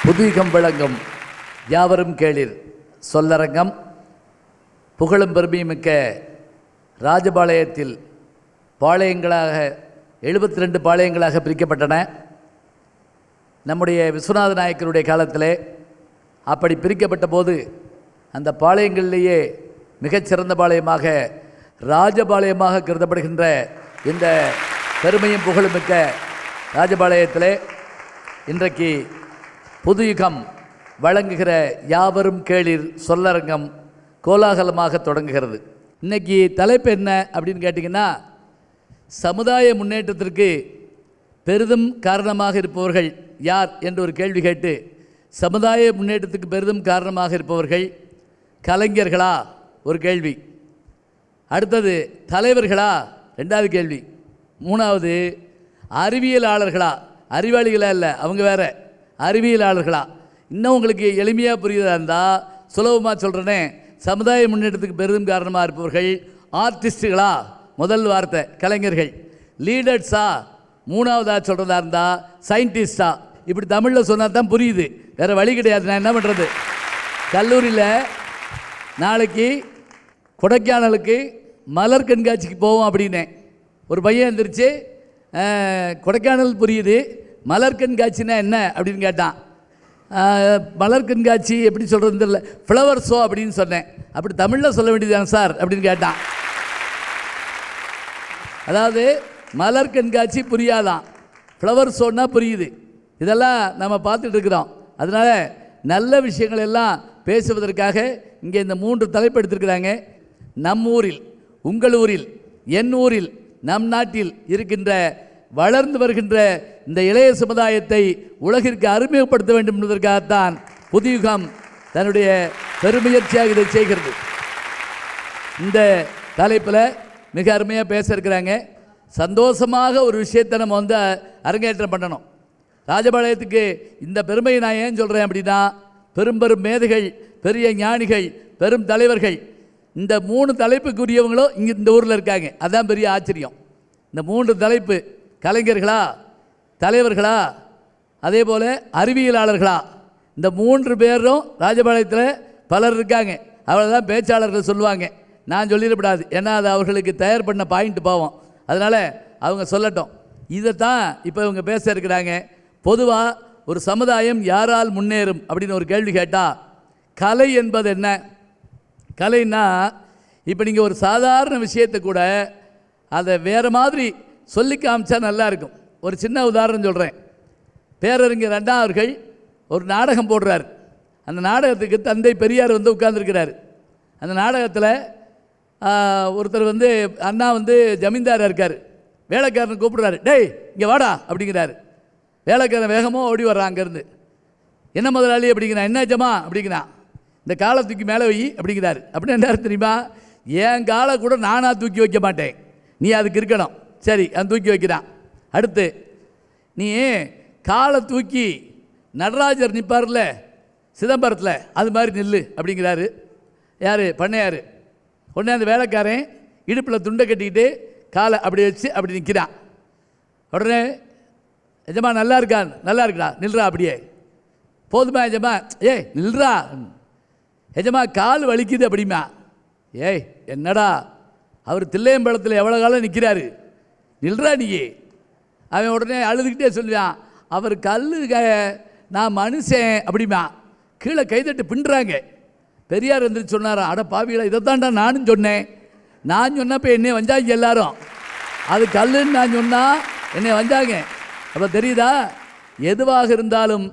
புதுயுகம் விளங்கும் யாவரும் கேளிர் சொல்லரங்கம். புகழும் பெருமையுமிக்க ராஜபாளையத்தில் பாளையங்களாக 72 பாளையங்களாக பிரிக்கப்பட்டன. நம்முடைய விஸ்வநாத நாயக்கருடைய காலத்திலே அப்படி பிரிக்கப்பட்ட போது அந்த பாளையங்களிலேயே மிகச்சிறந்த பாளையமாக ராஜபாளையமாக கருதப்படுகின்ற இந்த பெருமையும் புகழுமிக்க ராஜபாளையத்திலே இன்றைக்கு புதுயுகம் வழங்குகிற யாவரும் கேளிர் சொல்லரங்கம் கோலாகலமாக தொடங்குகிறது. இன்றைக்கி தலைப்பு என்ன அப்படின்னு கேட்டிங்கன்னா, சமுதாய முன்னேற்றத்திற்கு பெரிதும் காரணமாக இருப்பவர்கள் யார் என்று ஒரு கேள்வி கேட்டு, சமுதாய முன்னேற்றத்துக்கு பெரிதும் காரணமாக இருப்பவர்கள் கலைஞர்களா ஒரு கேள்வி, அடுத்தது தலைவர்களா ரெண்டாவது கேள்வி, மூணாவது அறிவியலாளர்களா, அறிவாளிகளா இல்லை அவங்க வேற, அறிவியலாளர்களா. இன்னும் உங்களுக்கு எளிமையாக புரியுதா இருந்தால் சுலபமாக சொல்கிறேனே, சமுதாய முன்னேற்றத்துக்கு பெரிதும் காரணமாக இருப்பவர்கள் ஆர்டிஸ்ட்டுகளா, முதல் வார்த்தை கலைஞர்கள், லீடர்ஸா மூணாவதாக சொல்கிறதா இருந்தால் சயின்டிஸ்டா. இப்படி தமிழில் சொன்னால் தான் புரியுது, வேறு வழி கிடையாது. நான் என்ன பண்ணுறது, கல்லூரியில் நாளைக்கு கொடைக்கானலுக்கு மலர் கண்காட்சிக்கு போவோம் அப்படின்னேன். ஒரு பையன் எழுந்திரிச்சு கொடைக்கானல் புரியுது, மலர் கண்காட்சினா என்ன அப்படின்னு கேட்டான். மலர் கண்காட்சி எப்படி சொல்கிறது தெரியல, ஃப்ளவர் ஷோ அப்படின்னு சொன்னேன். அப்படி தமிழில் சொல்ல வேண்டியதாங்க சார் அப்படின்னு கேட்டான். அதாவது மலர் கண்காட்சி புரியாதான், ஃப்ளவர் ஷோன்னா புரியுது. இதெல்லாம் நம்ம பார்த்துட்டு இருக்கிறோம். அதனால் நல்ல விஷயங்கள் எல்லாம் பேசுவதற்காக இங்கே இந்த 3 தலைப்பு எடுத்திருக்கிறாங்க. நம் ஊரில், உங்கள் ஊரில், என் ஊரில், நம் நாட்டில் இருக்கின்ற வளர்ந்து வருகின்ற இந்த இளைய சமுதாயத்தை உலகிற்கு அறிமுகப்படுத்த வேண்டும் என்பதற்காகத்தான் புதுயுகம் தன்னுடைய பெருமுயற்சியாக இதை செய்கிறது. இந்த தலைப்பில் மிக அருமையாக பேச இருக்கிறாங்க. சந்தோஷமாக ஒரு விஷயத்தை நம்ம அரங்கேற்றம் பண்ணணும். ராஜபாளையத்துக்கு இந்த பெருமையை நான் ஏன் சொல்கிறேன் அப்படின்னா, பெரும் பெரும் மேதைகள், பெரிய ஞானிகள், பெரும் தலைவர்கள், இந்த 3 தலைப்புக்குரியவங்களும் இங்கே இந்த ஊரில் இருக்காங்க. அதுதான் பெரிய ஆச்சரியம். இந்த 3 தலைப்பு, கலைஞர்களா, தலைவர்களா, அதே போல் அறிவியலாளர்களா, இந்த 3 பேரும் ராஜபாளையத்தில் பலர் இருக்காங்க. அவ்வளோதான் பேச்சாளர்கள் சொல்லுவாங்க, நான் சொல்லிடக்கூடாது, ஏன்னா அது அவர்களுக்கு தயார் பண்ண பாயிண்ட் பாவம். அதனால் அவங்க சொல்லட்டும். இதைத்தான் இப்போ இவங்க பேச இருக்கிறாங்க. பொதுவாக ஒரு சமுதாயம் யாரால் முன்னேறும் அப்படின்னு ஒரு கேள்வி கேட்டால், கலை என்பது என்ன? கலைன்னா இப்போ நீங்கள் ஒரு சாதாரண விஷயத்தை கூட அதை வேறு மாதிரி சொல்லி காமிச்சா நல்லாயிருக்கும். ஒரு சின்ன உதாரணம் சொல்கிறேன். பேரறிஞர் அண்ணா அவர்கள் ஒரு நாடகம் போடுறார். அந்த நாடகத்துக்கு தந்தை பெரியார் உட்கார்ந்துருக்கிறார். அந்த நாடகத்தில் ஒருத்தர் அண்ணா ஜமீன்தாராக இருக்கார். வேலைக்காரன் கூப்பிடுறாரு, டேய் இங்கே வாடா அப்படிங்கிறாரு. வேலைக்காரன் வேகமாக ஓடி வர்றான் அங்கேருந்து. என்ன முதலாளி அப்படிங்கிறான், என்ன ஜமா அப்படிங்கிறான். இந்த காலை தூக்கி மேலே வை அப்படிங்கிறாரு. அப்படின்னு என்ன தெரியுமா? என் காலை கூட நானாக தூக்கி வைக்க மாட்டேன், நீ அதுக்கு இருக்கணும். சரி, அது தூக்கி வைக்கிறான். அடுத்து, நீ காலை தூக்கி நடராஜர் நிற்பார்ல சிதம்பரத்தில், அது மாதிரி நில்லு அப்படிங்கிறாரு. யார்? பண்ணையார். உடனே அந்த வேலைக்காரன் இடுப்பில் துண்டை கட்டிக்கிட்டு காலை அப்படி வச்சு அப்படி நிற்கிறான். உடனே எஜமா நல்லா இருக்கான், நல்லா இருக்குடா, நில்றா அப்படியே. போதுமா எஜமா? ஏய் நில்றா எஜமா, கால் வலிக்குது அப்படிமா. ஏய் என்னடா, அவர் தில்லையம்பலத்தில் எவ்வளோ காலம் நிற்கிறாரு, நில்றா நீ. அவன் உடனே அழுதுகிட்டே சொல்லுவான், அவர் கல்லுக, நான் மனுஷன் அப்படிமா. கீழே கைதட்டு பின்னுறாங்க. பெரியார் வந்து சொன்னாரா, அட பாவிகளா, இதைத்தான்டா நானும் சொன்னேன். நான் சொன்னப்போ என்னை வந்தாங்க எல்லாரும், அது கல்லுன்னு நான் சொன்னால் என்னை வந்தாங்க. அப்போ தெரியுதா, எதுவாக இருந்தாலும்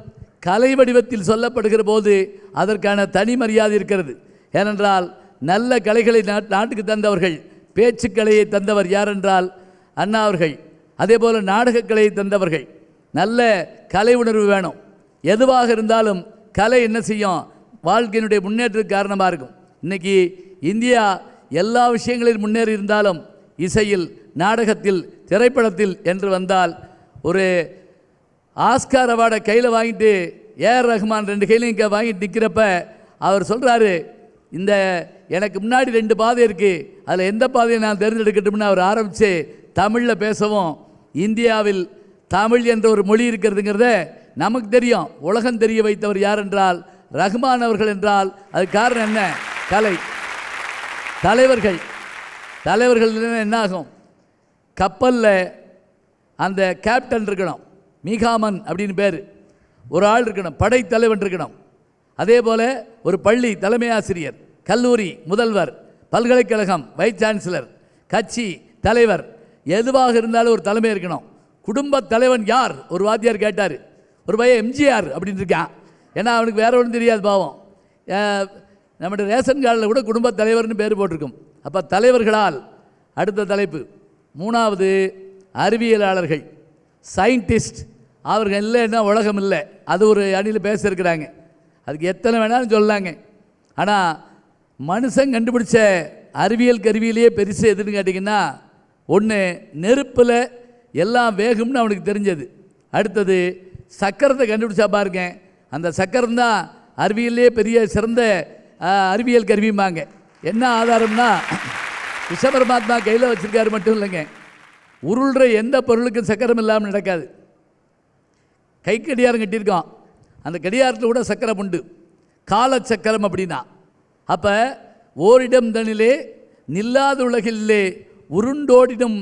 கலை வடிவத்தில் சொல்லப்படுகிற போது அதற்கான தனி மரியாதை இருக்கிறது. ஏனென்றால் நல்ல கலைகளை நாட்டுக்கு தந்தவர்கள், பேச்சுக்கலையை தந்தவர் யார் என்றால் அண்ணா அவர்கள். அதே போல் நாடகக்கலையை தந்தவர்கள். நல்ல கலை உணர்வு வேணும். எதுவாக இருந்தாலும் கலை என்ன செய்யும், வாழ்க்கையினுடைய முன்னேற்றத்துக்கு காரணமாக இருக்கும். இன்றைக்கி இந்தியா எல்லா விஷயங்களில் முன்னேறி இருந்தாலும் இசையில், நாடகத்தில், திரைப்படத்தில் என்று வந்தால், ஒரு ஆஸ்கார் அவார்டை கையில் வாங்கிட்டு ஏஆர் ரஹ்மான் 2 கையிலையும் வாங்கிட்டு நிற்கிறப்ப அவர் சொல்கிறாரு, இந்த எனக்கு முன்னாடி 2 பாதை இருக்குது, அதில் எந்த பாதையை நான் தேர்ந்தெடுக்கட்டும்னு அவர் ஆரம்பித்து தமிழில் பேசவும், இந்தியாவில் தமிழ் என்ற ஒரு மொழி இருக்கிறதுங்கிறத நமக்கு தெரியும், உலகம் தெரிய வைத்தவர் யார் என்றால் ரஹ்மான் அவர்கள். என்றால் அது காரணம் என்ன? கலை. தலைவர்கள் என்ன ஆகும், கப்பலில் அந்த கேப்டன் இருக்கணும், மீகாமன் அப்படின்னு பேர், ஒரு ஆள் இருக்கணும், படைத்தலைவன் இருக்கணும். அதே போல் ஒரு பள்ளி தலைமை ஆசிரியர், கல்லூரி முதல்வர், பல்கலைக்கழகம் வைஸ் சான்சலர், கட்சி தலைவர், எதுவாக இருந்தாலும் ஒரு தலைமை இருக்கணும். குடும்ப தலைவன் யார்? ஒரு வாத்தியார் கேட்டார். ஒரு பையன் எம்ஜிஆர் அப்படின்னு இருக்கான். ஏன்னா அவனுக்கு வேற ஒன்றும் தெரியாது பாவம். நம்முடைய ரேஷன் கார்டில் கூட குடும்ப தலைவர்னு பேர் போட்டிருக்கும். அப்போ தலைவர்களால். அடுத்த தலைப்பு 3வது அறிவியலாளர்கள், சயின்டிஸ்ட். அவர்கள் இல்லைன்னா உலகம் இல்லை. அது ஒரு அணியில் பேசியிருக்கிறாங்க. அதுக்கு எத்தனை வேணாலும் சொல்லலாங்க. ஆனால் மனுஷன் கண்டுபிடிச்ச அறிவியல் கருவியிலேயே பெருசு எதுன்னு கேட்டிங்கன்னா, ஒன்று நெருப்பில் எல்லாம் வேகும்னு அவனுக்கு தெரிஞ்சது. அடுத்தது சக்கரத்தை கண்டுபிடிச்சா பாருங்க, அந்த சக்கரம் தான் அறிவியலே பெரிய சிறந்த அறிவியல் கருவிம்பாங்க. என்ன ஆதாரம்னா, விஸ்வபரமாத்மா கையில் வச்சுருக்காரு மட்டும் இல்லைங்க, உருள்ற எந்த பொருளுக்கும் சக்கரம் இல்லாமல் நடக்காது. கை கடியாரம் கட்டியிருக்கோம், அந்த கடியாரத்தில் கூட சக்கரம் உண்டு, காலச்சக்கரம் அப்படின்னா. அப்போ ஓரிடம் தனிலே நில்லாத உலகிலே உருண்டோடிடும்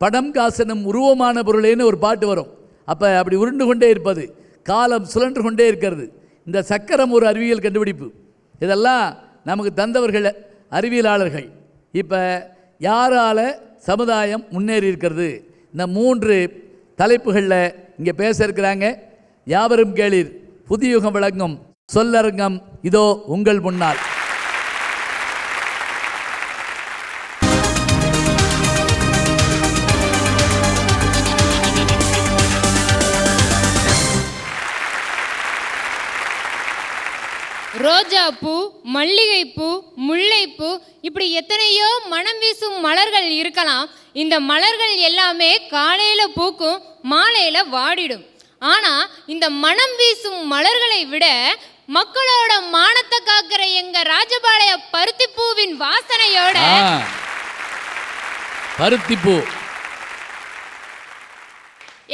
படம் காசனும் உருவமான பொருளேன்னு ஒரு பாட்டு வரும். அப்போ அப்படி உருண்டு கொண்டே இருப்பது, காலம் சுழன்று கொண்டே இருக்கிறது. இந்த சக்கரம் ஒரு அறிவியல் கண்டுபிடிப்பு. இதெல்லாம் நமக்கு தந்தவர்கள் அறிவியலாளர்கள். இப்போ யாரால் சமுதாயம் முன்னேறி இருக்கிறது, இந்த 3 தலைப்புகளில் இங்கே பேச இருக்கிறாங்க. யாவரும் கேளீர், புதியுகம் விளங்கும் சொல்லரங்கம் இதோ உங்கள் முன்னால். ரோஜாப்பூ, மல்லிகைப்பூ, முல்லைப்பூ, இப்படி எத்தனையோ மனம் வீசும் மலர்கள் இருக்கலாம். இந்த மலர்கள் எல்லாமே காலையில பூக்கும், மாலையில வாடிடும். ஆனா இந்த மனம் வீசும் மலர்களை விட மக்களோட மானத்தை காக்கிற எங்க ராஜபாளைய பருத்திப்பூவின் வாசனையோட பருத்திப்பூ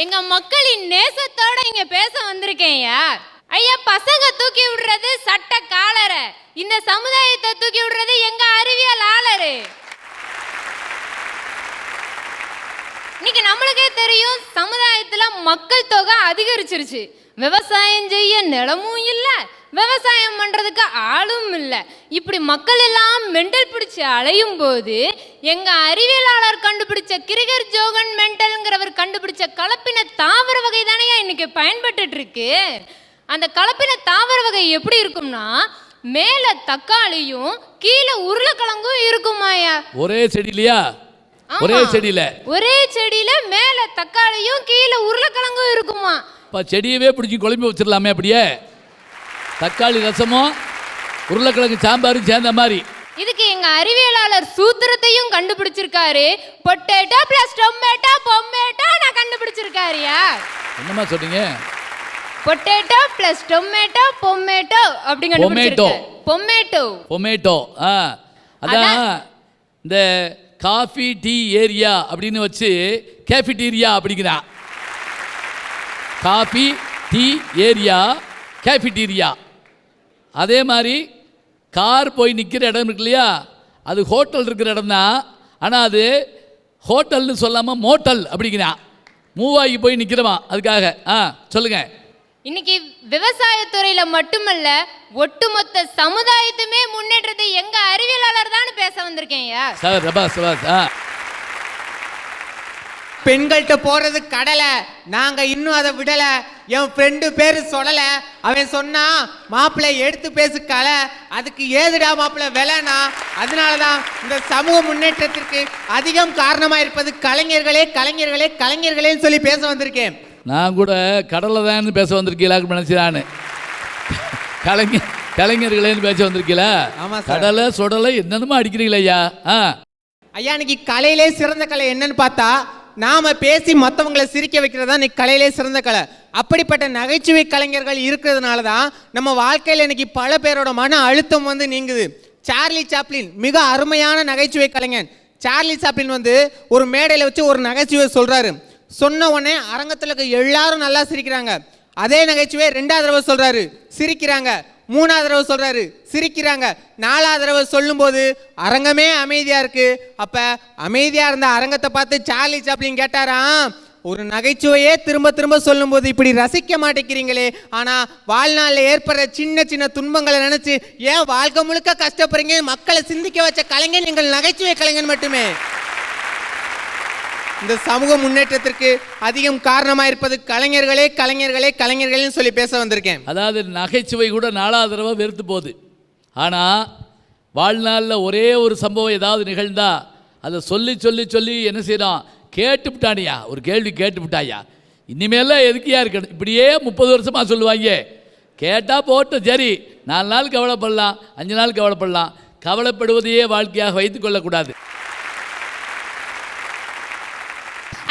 எங்க மக்களின் நேசத்தோட இங்க பேச வந்திருக்கேன்யா. ஐயா, பசங்க தூக்கி விடுறது சட்ட காலர, இந்த சமுதாயத்தை தூக்கி விடுறது எங்க அறிவியலாளரு. இன்னைக்கு நம்மளுக்கே தெரியும், சமுதாயத்துல மக்கள் தொகை அதிகரிச்சிருச்சு. விவசாயம் செய்ய நிலமும் இல்ல, விவசாயம் பண்றதுக்கு ஆளும் இல்ல. இப்படி மக்கள் எல்லாம் மெண்டல் பிடிச்சு அலையும் போது எங்க அறிவியலாளர் கண்டுபிடிச்ச கிரிகர் ஜோகன் மெண்டல்ங்கிறவர் கண்டுபிடிச்ச கலப்பின தாவர வகை தானே இன்னைக்கு பயன்பட்டு இருக்கு. அந்த கலப்பின தாவர வகை எப்படி இருக்கும்னா, மேல தக்காளியும் கீழே உருளைக்கிழங்கும் இருக்குமாயா. ஒரே செடியிலையா? ஒரே செடியில மேல தக்காளியும் கீழே உருளைக்கிழங்கும் இருக்குமா. செடியவே பிடிச்சி குழம்பு வச்சிடலாமே அப்படியே. தக்காளி ரசமும் உருளைக்கிழங்கு சாம்பாரும் சேர்ந்த மாதிரி. இதுக்கு எங்க அறிவியலாளர் சூத்திரத்தையும் கண்டுபிடிச்சிருக்காரு. பொட்டேட்டோ பிளஸ் டொமேட்டோ பொமேட்டோ நான் கண்டுபிடிச்சிருக்காருயா. என்னமா சொன்னீங்க? பொட்டேட்டோ பிளஸ் டொமேட்டோ பொமேட்டோ அப்படி கண்டுபிடிச்சிருக்காரு. பொமேட்டோ பொமேட்டோ. அதான் இந்த காஃபி டீ ஏரியா அப்படின்னு வச்சு கேஃபிடீரியா அப்படிங்கிறா. Coffee tea area cafeteria. அதே மாதிரி கார் போய் நிற்கிற இடம் இருக்கு இல்லையா, அது ஹோட்டல் இருக்கிற இடம் தான். ஆனால் அது ஹோட்டல்னு சொல்லாமல் மோட்டல் அப்படிங்கிறா. மூவாகி போய் நிற்கிறமா அதுக்காக. சொல்லுங்க. இன்னைக்கு விவசாயத்துறையில மட்டுமல்ல ஒட்டுமொத்த சமுதாயத்துமே முன்னேற்றத்தை எங்க அறிவியலாளர் தான் பேச வந்திருக்கேன். சார் ரபாஸ் பெண்கள்கிட்ட போறது கடலை, நாங்க இன்னும் அதை விடல. என் ஃப்ரெண்டு பேரு சொல்லல, அவன் சொன்னா மாப்பிள்ளை எடுத்து பேசு கலை, அதுக்கு ஏதுடா மாப்பிள்ளை விலைனா. அதனாலதான் இந்த சமூக முன்னேற்றத்திற்கு அதிகம் காரணமா இருப்பது கலைஞர்களே கலைஞர்களே கலைஞர்களேன்னு சொல்லி பேச வந்திருக்கேன். நான் கூட கடலை தான் பேச வந்திருக்கீங்களான்னு நினைச்சானு. கலைஞர்களேன்னு பேச வந்திருக்கீங்களா? ஆமா சார். கடலை சுடலை என்னென்னமோ அடிக்கிறீங்களா ஐயா? ஐயா இன்னைக்கு கலையிலே சிறந்த கலை என்னன்னு பார்த்தா நாம பேசி மற்றவங்களை சிரிக்க வைக்கிறதா இன்னைக்கு கலையிலே சிறந்த கலை. அப்படிப்பட்ட நகைச்சுவை கலைஞர்கள் இருக்கிறதுனால தான் நம்ம வாழ்க்கையில் இன்னைக்கு பல பேரோட மன அழுத்தம் வந்து நீங்குது. சார்லி சாப்ளின் மிக அருமையான நகைச்சுவை கலைஞன். சார்லி சாப்ளின் வந்து ஒரு மேடையில் வச்சு ஒரு நகைச்சுவை சொல்றாரு. சொன்ன உடனே அரங்கத்தில் இருக்க எல்லாரும் நல்லா சிரிக்கிறாங்க. அதே நகைச்சுவை 2வது தடவை சொல்றாரு, சிரிக்கிறாங்க. 3வது தடவை சொல்றாரு, சிரிக்கிறாங்க. 4வது தடவை சொல்லும்போது அரங்கமே அமைதியா இருக்கு. அப்ப அமைதியா இருந்த அரங்கத்தை பார்த்து சார்லி சாப்ளின் கேட்டாராம், ஒரு நகைச்சுவையே திரும்ப திரும்ப சொல்லும்போது இப்படி ரசிக்க மாட்டேங்கிறீங்களே, ஆனா வாழ்நாளில் ஏற்படுற சின்ன சின்ன துன்பங்களை நினைச்சு ஏன் வாழ்க்கை முழுக்க கஷ்டப்படுறீங்க? மக்களை சிந்திக்க வச்ச கலைஞன் எங்கள் நகைச்சுவை கலைஞன் மட்டுமே. இந்த சமூக முன்னேற்றத்திற்கு அதிகம் காரணமாக இருப்பது கலைஞர்களே கலைஞர்களே கலைஞர்களேன்னு சொல்லி பேச வந்திருக்கேன். அதாவது நகைச்சுவை கூட 4வது தடவை வெறுத்து போகுது. ஆனால் வாழ்நாளில் ஒரே ஒரு சம்பவம் ஏதாவது நிகழ்ந்தா அதை சொல்லி சொல்லி சொல்லி என்ன செய்யணும், கேட்டுவிட்டானியா, ஒரு கேள்வி கேட்டுவிட்டாயா, இனிமேலாம் எதுக்கியா இருக்கணும். இப்படியே 30 வருஷமாக சொல்லுவாங்க. கேட்டால் போட்டு சரி, 4 நாள் கவலைப்படலாம், 5 நாள் கவலைப்படலாம். கவலைப்படுவதையே வாழ்க்கையாக வைத்துக் கொள்ளக்கூடாது.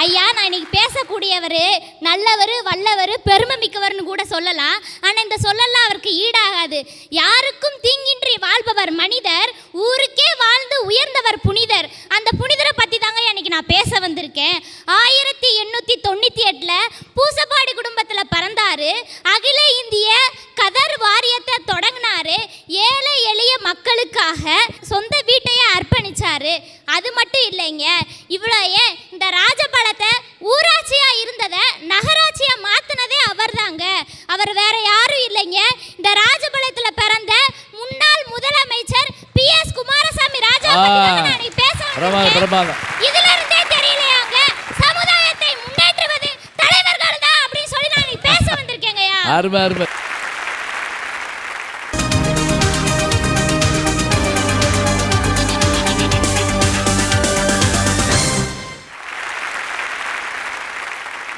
ஐயா நான் இன்னைக்கு பேசக்கூடியவர் நல்லவர் வல்லவர் பெருமை மிக்கவர்னு கூட சொல்லலாம். ஆனால் இந்த சொல்லலாம் அவருக்கு ஈடாகாது. யாருக்கும் தீங்கின்றி வாழ்பவர் மனிதர், ஊருக்கே வாழ்ந்து உயர்ந்தவர் புனிதர். அந்த புனிதரை பற்றி தாங்க இன்னைக்கு நான் பேச வந்திருக்கேன். 1898 பூசப்பாடி குடும்பத்தில் பிறந்தாரு. அகில இந்திய கதர் வாரியத்தை தொடங்கினாரு. ஏழை எளிய மக்களுக்காக சொந்த வீட்டையே அர்ப்பணிச்சாரு. அது மட்டும் இல்லைங்க, இவ்வளோ ஏன் இந்த ராஜபாளத்தை ஊராட்சியா இருந்ததை நகராட்சியா மாத்தினதே அவர் தாங்க. அவர் வேற யாரும் இல்லைங்க, இந்த ராஜபாளத்தில் பிறந்த முன்னாள் முதலமைச்சர் PS குமாரசாமி ராஜா பத்தி பேச. இதுல இருந்தே தெரியலையாங்க, சமுதாயத்தை முன்னேற்றுவது தலைவர்கள் தான் அப்படின்னு சொல்லி நான் பேச வந்திருக்கேங்கய்யா.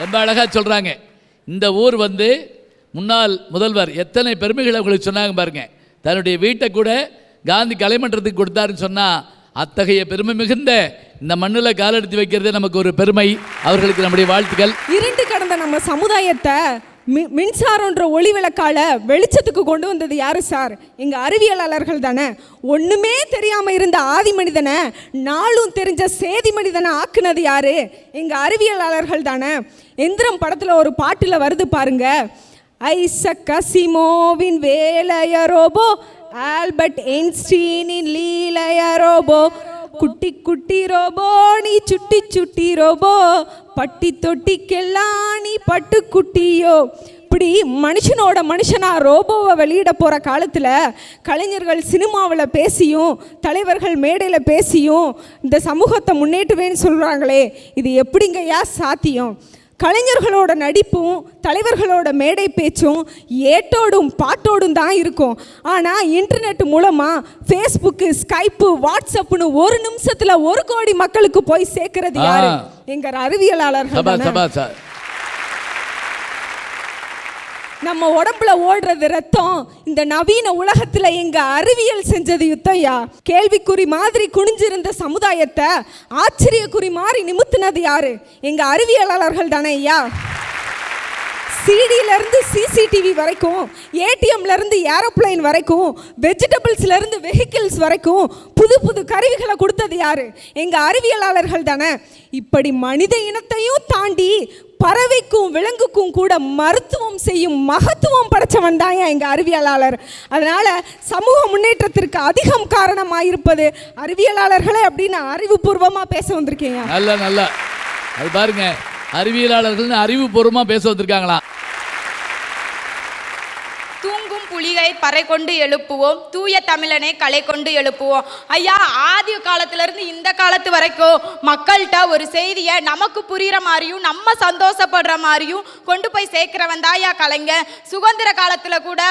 ரொம்ப அழகாக சொல்கிறாங்க. இந்த ஊர் வந்து முன்னாள் முதல்வர் எத்தனை பெருமைகளை உங்களுக்கு சொன்னாங்க பாருங்க. தன்னுடைய வீட்டை கூட காந்தி கலைமன்றத்துக்கு கொடுத்தாருன்னு சொன்னால் அத்தகைய பெருமை மிகுந்த இந்த மண்ணில் காலெடுத்து வைக்கிறதே நமக்கு ஒரு பெருமை. அவர்களுக்கு நம்முடைய வாழ்த்துக்கள். இருண்டு கடந்த நம்ம சமுதாயத்தை மின்சாரன்ற ஒளி விளக்கால வெளிச்சத்துக்கு கொண்டு வந்தது யாரு சார்? எங்கள் அறிவியலாளர்கள் தானே. ஒன்றுமே தெரியாமல் இருந்த ஆதி மனிதனை நாளும் தெரிஞ்ச சேதி மனிதனை ஆக்குனது யாரு? எங்கள் அறிவியலாளர்கள் தானே. எந்திரம் படத்தில் ஒரு பாட்டில் வருது பாருங்க, ஐசக் அசிமோவின் வேலைய ரோபோ, ஆல்பர்ட் ஐன்ஸ்டீனின் லீலைய ரோபோ, குட்டி குட்டி ரோபோ நீ சுட்டி சுட்டி ரோபோ, பட்டி தொட்டிக்கெல்லாம் நீ பட்டு குட்டியோ. இப்படி மனுஷனோட மனுஷனாக ரோபோவை வெளியிட போகிற காலத்தில் கலைஞர்கள் சினிமாவில் பேசியும் தலைவர்கள் மேடையில் பேசியும் இந்த சமூகத்தை முன்னேற்றுவேன்னு சொல்கிறாங்களே, இது எப்படிங்கய்யா சாத்தியம்? கலைஞர்களோட நடிப்பும் தலைவர்களோட மேடை பேச்சும் ஏட்டோடும் பாட்டோடும் தான் இருக்கும். ஆனால் இன்டர்நெட் மூலமாக ஃபேஸ்புக்கு, ஸ்கைப்பு, வாட்ஸ்அப்னு ஒரு நிமிஷத்தில் 1 கோடி மக்களுக்கு போய் சேர்க்கறது யாரு? எங்கள் அறிவியலாளர்கள். நம்ம உடம்புல ஓடுறது ரத்தம். இந்த நவீன உலகத்துல எங்க அறிவியல் செஞ்சது யுத்தம்யா. கேள்விக்குறி மாதிரி குனிஞ்சிருந்த சமுதாயத்தை ஆச்சரியக்குறி மாதிரி நிமித்தினது யாரு? எங்க அறிவியலாளர்கள் தானே ஐயா. சிடியிலேருந்து சிசிடிவி வரைக்கும், ஏடிஎம்லேருந்து ஏரோப்ளைன் வரைக்கும், வெஜிடபிள்ஸ்லேருந்து வெஹிக்கிள்ஸ் வரைக்கும் புது புது கருவிகளை கொடுத்தது யாரு? எங்கள் அறிவியலாளர்கள் தானே. இப்படி மனித இனத்தையும் தாண்டி பறவைக்கும் விலங்குக்கும் கூட மருத்துவம் செய்யும் மகத்துவம் படைச்சவன் தான் எங்கள் அறிவியலாளர். அதனால் சமூக முன்னேற்றத்திற்கு அதிகம் காரணமாக இருப்பது அறிவியலாளர்களே அப்படின்னு அறிவுபூர்வமாக பேச வந்திருக்கேன். நல்லா அது பாருங்க, அறிவியலாளர்கள் அறிவுபூர்வமாக பேச வந்திருக்காங்களா. தூங்கும் புலிகை பறை கொண்டு எழுப்புவோம், தூய தமிழனை கலை கொண்டு எழுப்புவோம். ஐயா, ஆதி காலத்திலிருந்து இந்த காலத்து வரைக்கும் மக்கள்கிட்ட ஒரு செய்தியை நமக்கு புரிகிற மாதிரியும் நம்ம சந்தோஷப்படுற மாதிரியும் கொண்டு போய் சேர்க்கிறவன் தான் ஐயா கலைஞர். சுதந்திர காலத்தில் கூட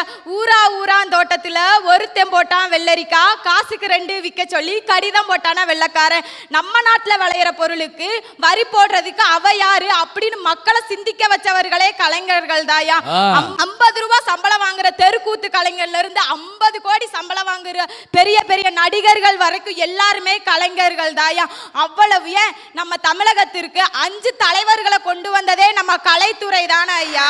ஊராந்தோட்டத்தில் ஒருத்தன் போட்டான் வெள்ளரிக்காய், காசுக்கு 2 விற்க சொல்லி கடிதம் போட்டானா வெள்ளக்காரன். நம்ம நாட்டில் விளையிற பொருளுக்கு வரி போடுறதுக்கு அவ யாரு அப்படின்னு மக்களை சிந்திக்க வச்சவர்களே கலைஞர்கள் தாயா. 50 ரூபாய் சம்பளம் வாங்குற தெருக்கூத்து கலைஞர்ல இருந்து 50 கோடி சம்பளம் வாங்குற பெரிய பெரிய நடிகர்கள் வரைக்கும் எல்லாருமே கலைஞர்கள் தாயா. அவ்வளவு ஏன் நம்ம தமிழகத்திற்கு 5 தலைவர்களை கொண்டு வந்ததே நம்ம கலைத்துறை தானே ஐயா.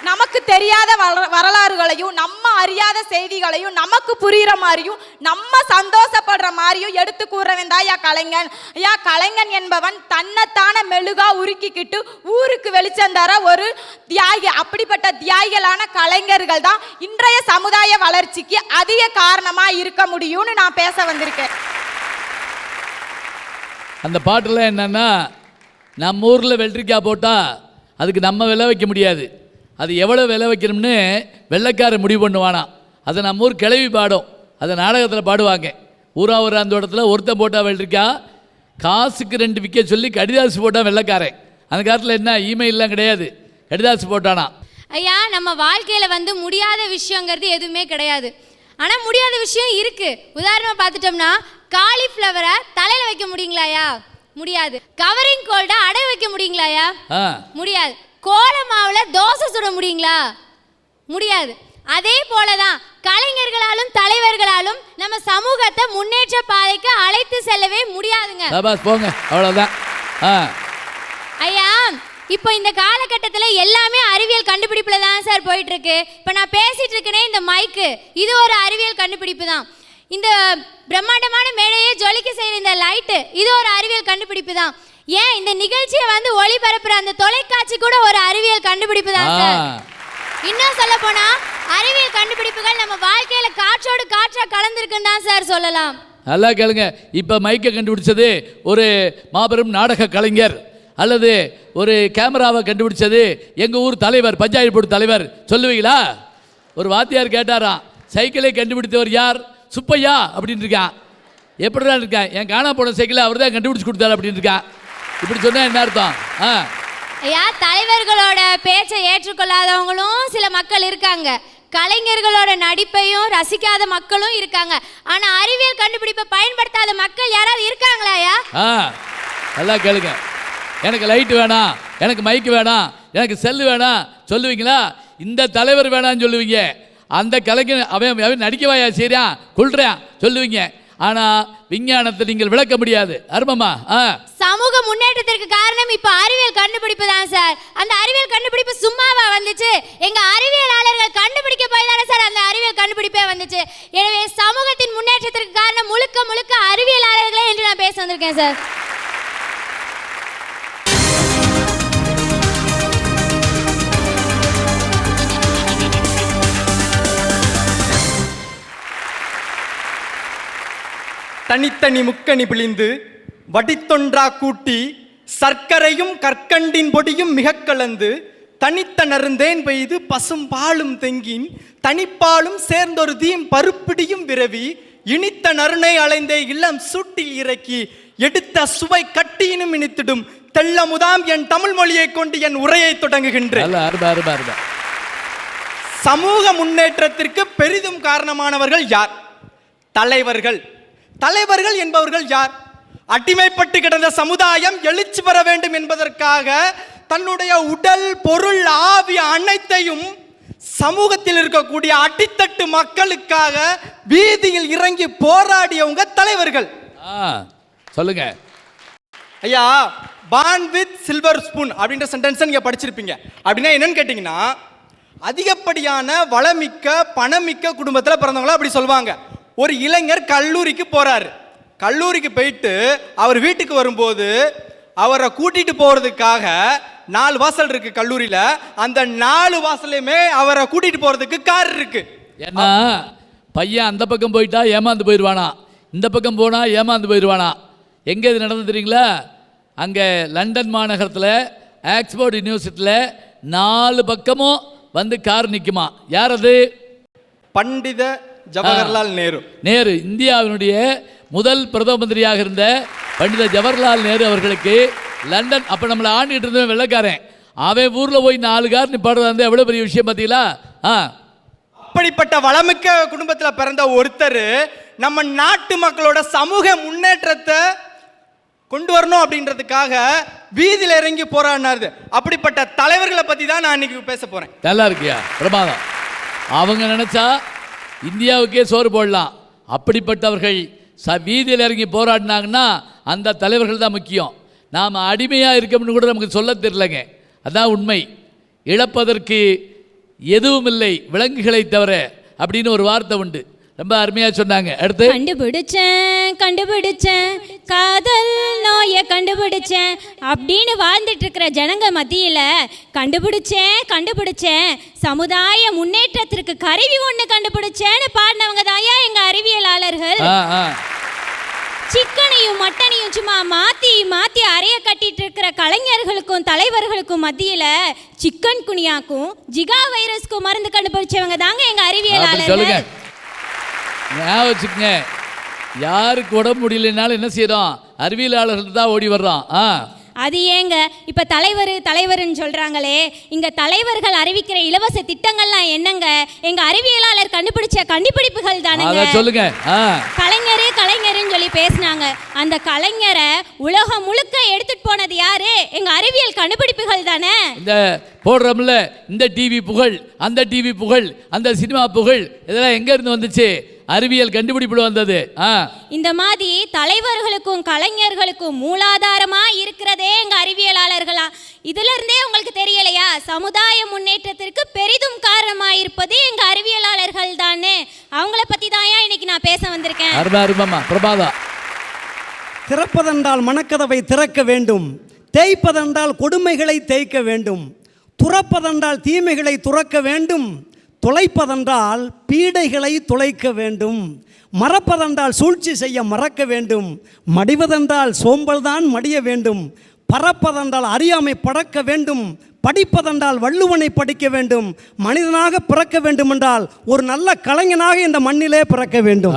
நமக்கு தெரியாத வரலாறுகளையும் நம்ம அறியாத செய்திகளையும் நமக்கு புரிகிற மாதிரியும் நம்ம சந்தோஷப்படுற மாதிரியும் எடுத்து கூறவன் தான் ஐயா கலைஞன். ஐயா, கலைஞன் என்பவன் தன்னைத்தான மெழுகா உருக்கிக்கிட்டு ஊருக்கு வெளிச்சம் தர ஒரு தியாகி. அப்படிப்பட்ட தியாகிகளான கலைஞர்கள் தான் இன்றைய சமுதாய வளர்ச்சிக்கு அதிக காரணமா இருக்க முடியும்னு நான் பேச வந்திருக்கேன். அந்த பாட்டுல என்னன்னா, நம்ம ஊரில் வெள்ளரிக்காய் போட்டால் அதுக்கு நம்ம விலை வைக்க முடியாது, அது எவ்வளோ விலை வைக்கணும்னு வெள்ளைக்கார முடிவு பண்ணுவானா. அதை நம்ம ஊர் கிளவி பாடும், அதை நாடகத்தில் பாடுவாங்க. அந்த இடத்துல ஒருத்தன் போட்டால் வெள்ளரிக்காய், காசுக்கு 2 விற்க சொல்லி கடிதாசு போட்டால் வெள்ளைக்காரன். அந்த காலத்தில் என்ன இமெயிலெலாம் கிடையாது, கடிதாசு போட்டானா. ஐயா, நம்ம வாழ்க்கையில் முடியாத விஷயங்கிறது எதுவுமே கிடையாது. ஆனால் முடியாத விஷயம் இருக்குது. உதாரணமாக பார்த்துட்டோம்னா, காலிஃப்ளவரை தலையில் வைக்க முடியுங்களாயா? முடியாது. கவரிங் கோல்டை அடை வைக்க முடியுங்களாயா? முடியாது. கோல மாவில் தோசை சுட முடியுங்களா? முடியாது. அதே போலதான் கலைஞர்களாலும் தலைவர்களாலும் நம்ம சமூகத்தை முன்னேற்ற பாதைக்கு அழைத்து செல்லவே முடியாதுங்க. போங்க, அவ்வளவுதான். ஐயா, இப்போ இந்த காலகட்டத்தில் எல்லாமே அறிவியல் கண்டுபிடிப்புல தான் சார் போயிட்டு இருக்கு. இப்போ நான் பேசிட்டு இருக்கேனே இந்த மைக்கு, இது ஒரு அறிவியல் கண்டுபிடிப்பு தான். இந்த பிரம்மாண்டமான மேடையை ஜொலிக்க செய்யற இந்த லைட்டு, இது ஒரு அறிவியல் கண்டுபிடிப்பு தான். ஏன் இந்த நிகழ்ச்சியை ஒளிபரப்புற அந்த தொலைக்காட்சி கூட ஒரு அறிவியல் கண்டுபிடிப்பு தான் சார். இன்னும் சொல்ல போனா அறிவியல் கண்டுபிடிப்புகள் நம்ம வாழ்க்கையில காற்றோடு காற்றா கலந்துருக்குன்னு தான் சார் சொல்லலாம். நல்லா கேளுங்க. இப்ப மைக்கை கண்டுபிடிச்சது ஒரு மாபெரும் நாடக கலைஞர், அல்லது ஒரு கேமராவை கண்டுபிடிச்சது எங்க ஊர் தலைவர், பஞ்சாயத்து போர்டு தலைவர். சொல்லுவீங்களா? ஒரு வாத்தியார் கேட்டாராம், சைக்கிளை கண்டுபிடித்தவர் யார்? சுப்பையா அப்படின்னு இருக்கான். எப்படிதான் இருக்கேன், என் காணா போன சைக்கிளை அவர் தான் கண்டுபிடிச்சு கொடுத்தாரு அப்படின்னு இருக்கான். இப்படி சொன்னா என்ன அர்த்தம்? ஐயா, தலைவர்களோட பேச்சை ஏற்றுக்கொள்ளாதவங்களும் சில மக்கள் இருக்காங்க, கலைஞர்களோட நடிப்பையும் ரசிக்காத மக்களும் இருக்காங்க. ஆனா அறிவியல் கண்டுபிடிப்பை பயன்படுத்தாத மக்கள் யாராவது இருக்காங்களாயா? நல்லா கேளுங்க. எனக்கு லைட் வேணாம், எனக்கு மைக்கு வேணாம், எனக்கு செல்லு வேணாம் சொல்லுவீங்களா? இந்த தலைவர் வேணான்னு சொல்லுவீங்க. அந்த கலைஞர் அவன் நடிக்கவாயா சரியா கொள்றான் சொல்லுவீங்க. ஆனா விஞ்ஞானத்தை நீங்கள் விளக்க முடியாது. அருமமா, சமூக முன்னேற்றத்திற்கு காரணம் இப்ப அறிவியல் கண்டுபிடிப்பு தான் சார். அந்த அறிவியல் கண்டுபிடிப்பு சும்மாவா வந்துச்சு? எங்க அறிவியலாளர்கள் கண்டுபிடிக்க போய் தானே சார் அந்த அறிவியல் கண்டுபிடிப்பே வந்துச்சு. எனவே சமூகத்தின் முன்னேற்றத்திற்கு காரணம் முழுக்க முழுக்க அறிவியலாளர்களே என்று நான் பேச வந்திருக்கேன் சார். தனித்தனி முக்கணி பிழிந்து வடித்தொன்றா கூட்டி சர்க்கரையும் கற்கண்டின் பொடியும் மிக கலந்து தனித்த நருந்தேன் பெய்து பசும் பாலும் தெங்கின் தனிப்பாலும் சேர்ந்தொரு தீம் பருப்பிடியும் விரவி இனித்த நறுனை அலைந்தே இல்லம் சூட்டில் இறக்கி எடுத்த சுவை கட்டியினும் இனித்திடும் தெல்லமுதாம் என் தமிழ் மொழியை கொண்டு என் உரையை தொடங்குகின்றேன். சமூக முன்னேற்றத்திற்கு பெரிதும் காரணமானவர்கள் யார்? தலைவர்கள். தலைவர்கள் என்பவர்கள் யார்? அடிமைப்பட்டு கிடந்த சமுதாயம் எழுச்சி பெற வேண்டும் என்பதற்காக தன்னுடைய உடல் பொருள் ஆவி அனைத்தையும் சமூகத்தில் இருக்கக்கூடிய அடித்தட்டு மக்களுக்காக வீதியில் இறங்கி போராடியவங்க தலைவர்கள். சொல்லுங்க ஐயா, பார்ன் வித் சில்வர் ஸ்பூன் அப்படின்ற சென்டென்ஸ் நீங்க படிச்சிருப்பீங்க. அப்படின்னா என்னன்னு கேட்டீங்கன்னா, அதிகப்படியான வளமிக்க பணமிக்க குடும்பத்தில் பிறந்தவங்கள அப்படி சொல்லுவாங்க. ஒரு இளைஞர் கல்லூரிக்கு போறாரு. கல்லூரிக்கு போயிட்டு அவர் வீட்டுக்கு வரும்போது அவரை கூட்டிட்டு போறதுக்காக 4 வாசல் இருக்கு கல்லூரியில. அந்த 4 வாசலையுமே அவரை கூட்டிட்டு போறதுக்கு கார் இருக்கு. ஏன்னா பையன் அந்த பக்கம் போயிட்டா ஏமாந்து போயிடுவானா, இந்த பக்கம் போனா ஏமாந்து போயிடுவானா. எங்கே இது நடந்து தெரியுங்களா? அங்கே லண்டன் மாநகரத்தில் ஆக்ஸ்போர்ட் யூனிவர்சிட்டியில் 4 பக்கமும் வந்து கார் நிற்குமா. யார் அது? பண்டித ஜவஹர்லால் நேரு. இந்தியாவினுடைய முதல் பிரதம மந்திரியாக இருந்த பண்டித ஜவஹர்லால் நேரு அவர்களுக்கு லண்டன், அப்போ நம்மளை ஆண்டிட்டு இருந்தவன் வெள்ளைக்காரன், அவன் ஊரில் போய் 4 கார் நிப்பாடுறது வந்து எவ்வளோ பெரிய விஷயம் பார்த்தீங்களா? அப்படிப்பட்ட வளமிக்க குடும்பத்தில் பிறந்த ஒருத்தர் நம்ம நாட்டு மக்களோட சமூக முன்னேற்றத்தை கொண்டு வரணும் அப்படின்றதுக்காக வீதியில் இறங்கி போராடினாரு. அப்படிப்பட்ட தலைவர்களை பற்றி தான் நான் இன்னைக்கு பேச போகிறேன். நல்லா இருக்கியா? பிரமாதம். அவங்க நினச்சா இந்தியாவுக்கே சோறு போடலாம். அப்படிப்பட்டவர்கள் வீதியில் இறங்கி போராடினாங்கன்னா அந்த தலைவர்கள் தான் முக்கியம். நாம் அடிமையாக இருக்கோம்னு கூட நமக்கு சொல்ல தெரியலங்க. அதான் உண்மை. இழப்பதற்கு எதுவும் இல்லை விலங்குகளை தவிர அப்படின்னு ஒரு வார்த்தை உண்டு. ரொம்ப அருமையா சொன்னாங்க. அடுத்து கண்டுபிடிச்சேன் காதல் நோயை கண்டுபிடிச்சேன் அப்படின்னு வாழ்ந்துட்டு இருக்கிற ஜனங்க மத்தியில கண்டுபிடிச்சேன் சமுதாய முன்னேற்றத்திற்கு கருவி ஒண்ணு கண்டுபிடிச்சேன்னு பாடினவங்க தாயா எங்க அறிவியலாளர்கள். சிக்கனையும் மட்டனையும் சும்மா மாத்தி அறைய கட்டிட்டு இருக்கிற கலைஞர்களுக்கும் தலைவர்களுக்கும் மத்தியில சிக்கன் குனியாக்கும் ஜிகா வைரஸ்க்கும் மருந்து கண்டுபிடிச்சவங்க தாங்க எங்க அறிவியலாளர்கள். வச்சுக்கங்க, யாருக்கு உடம்பு முடியலனாலும் என்ன செய்யறோம்? அறிவியலாளர்கள் தான் ஓடி வர்றோம். அது ஏங்க இப்ப தலைவர்னு சொல்றாங்களே, இங்க தலைவர்கள் அறிவிக்கிற இலவச திட்டங்கள்லாம் என்னங்க? எங்க அறிவியலாளர் கண்டுபிடிச்ச கண்டுபிடிப்புகள் தானே. சொல்லுங்க. கலைஞர்னு சொல்லி பேசினாங்க. அந்த கலைஞரை உலகம் முழுக்க எடுத்துட்டு போனது யாரு? எங்க அறிவியல் கண்டுபிடிப்புகள் தானே. இந்த போடுறோம்ல, இந்த டிவி புகழ், அந்த டிவி புகழ், அந்த சினிமா புகழ், இதெல்லாம் எங்க இருந்து வந்துச்சு? அறிவியல் கண்டுபிடிப்பு வந்தது. இந்த மாதிரி தலைவர்களுக்கும் கலைஞர்களுக்கும் மூலாதாரமா இருக்கிறதே எங்க அறிவியலாளர்களா. இதுல இருந்தே உங்களுக்கு தெரியலையா? சமுதாய முன்னேற்றத்திற்கு பெரிதும் காரணமாக இருப்பது எங்க அறிவியலாளர்கள் தானே. அவங்கள பத்தி தான் இன்னைக்கு நான் பேச வந்திருக்கேன். பிரபாதா. திறப்பதென்றால் மனக்கதவை திறக்க வேண்டும், தேய்ப்பதென்றால் கொடுமைகளை தேய்க்க வேண்டும், துறப்பதென்றால் தீமைகளை துறக்க வேண்டும், துளைப்பதென்றால் பீடைகளை துளைக்க வேண்டும், மறப்பதென்றால் சூழ்ச்சி செய்ய மறக்க வேண்டும், மடிவதென்றால் சோம்பல்தான் மடிய வேண்டும், பறப்பதென்றால் அறியாமை பறக்க வேண்டும், படிப்பதென்றால் வள்ளுவனை படிக்க வேண்டும், மனிதனாக பிறக்க வேண்டும் என்றால் ஒரு நல்ல கலைஞனாக இந்த மண்ணிலே பிறக்க வேண்டும்.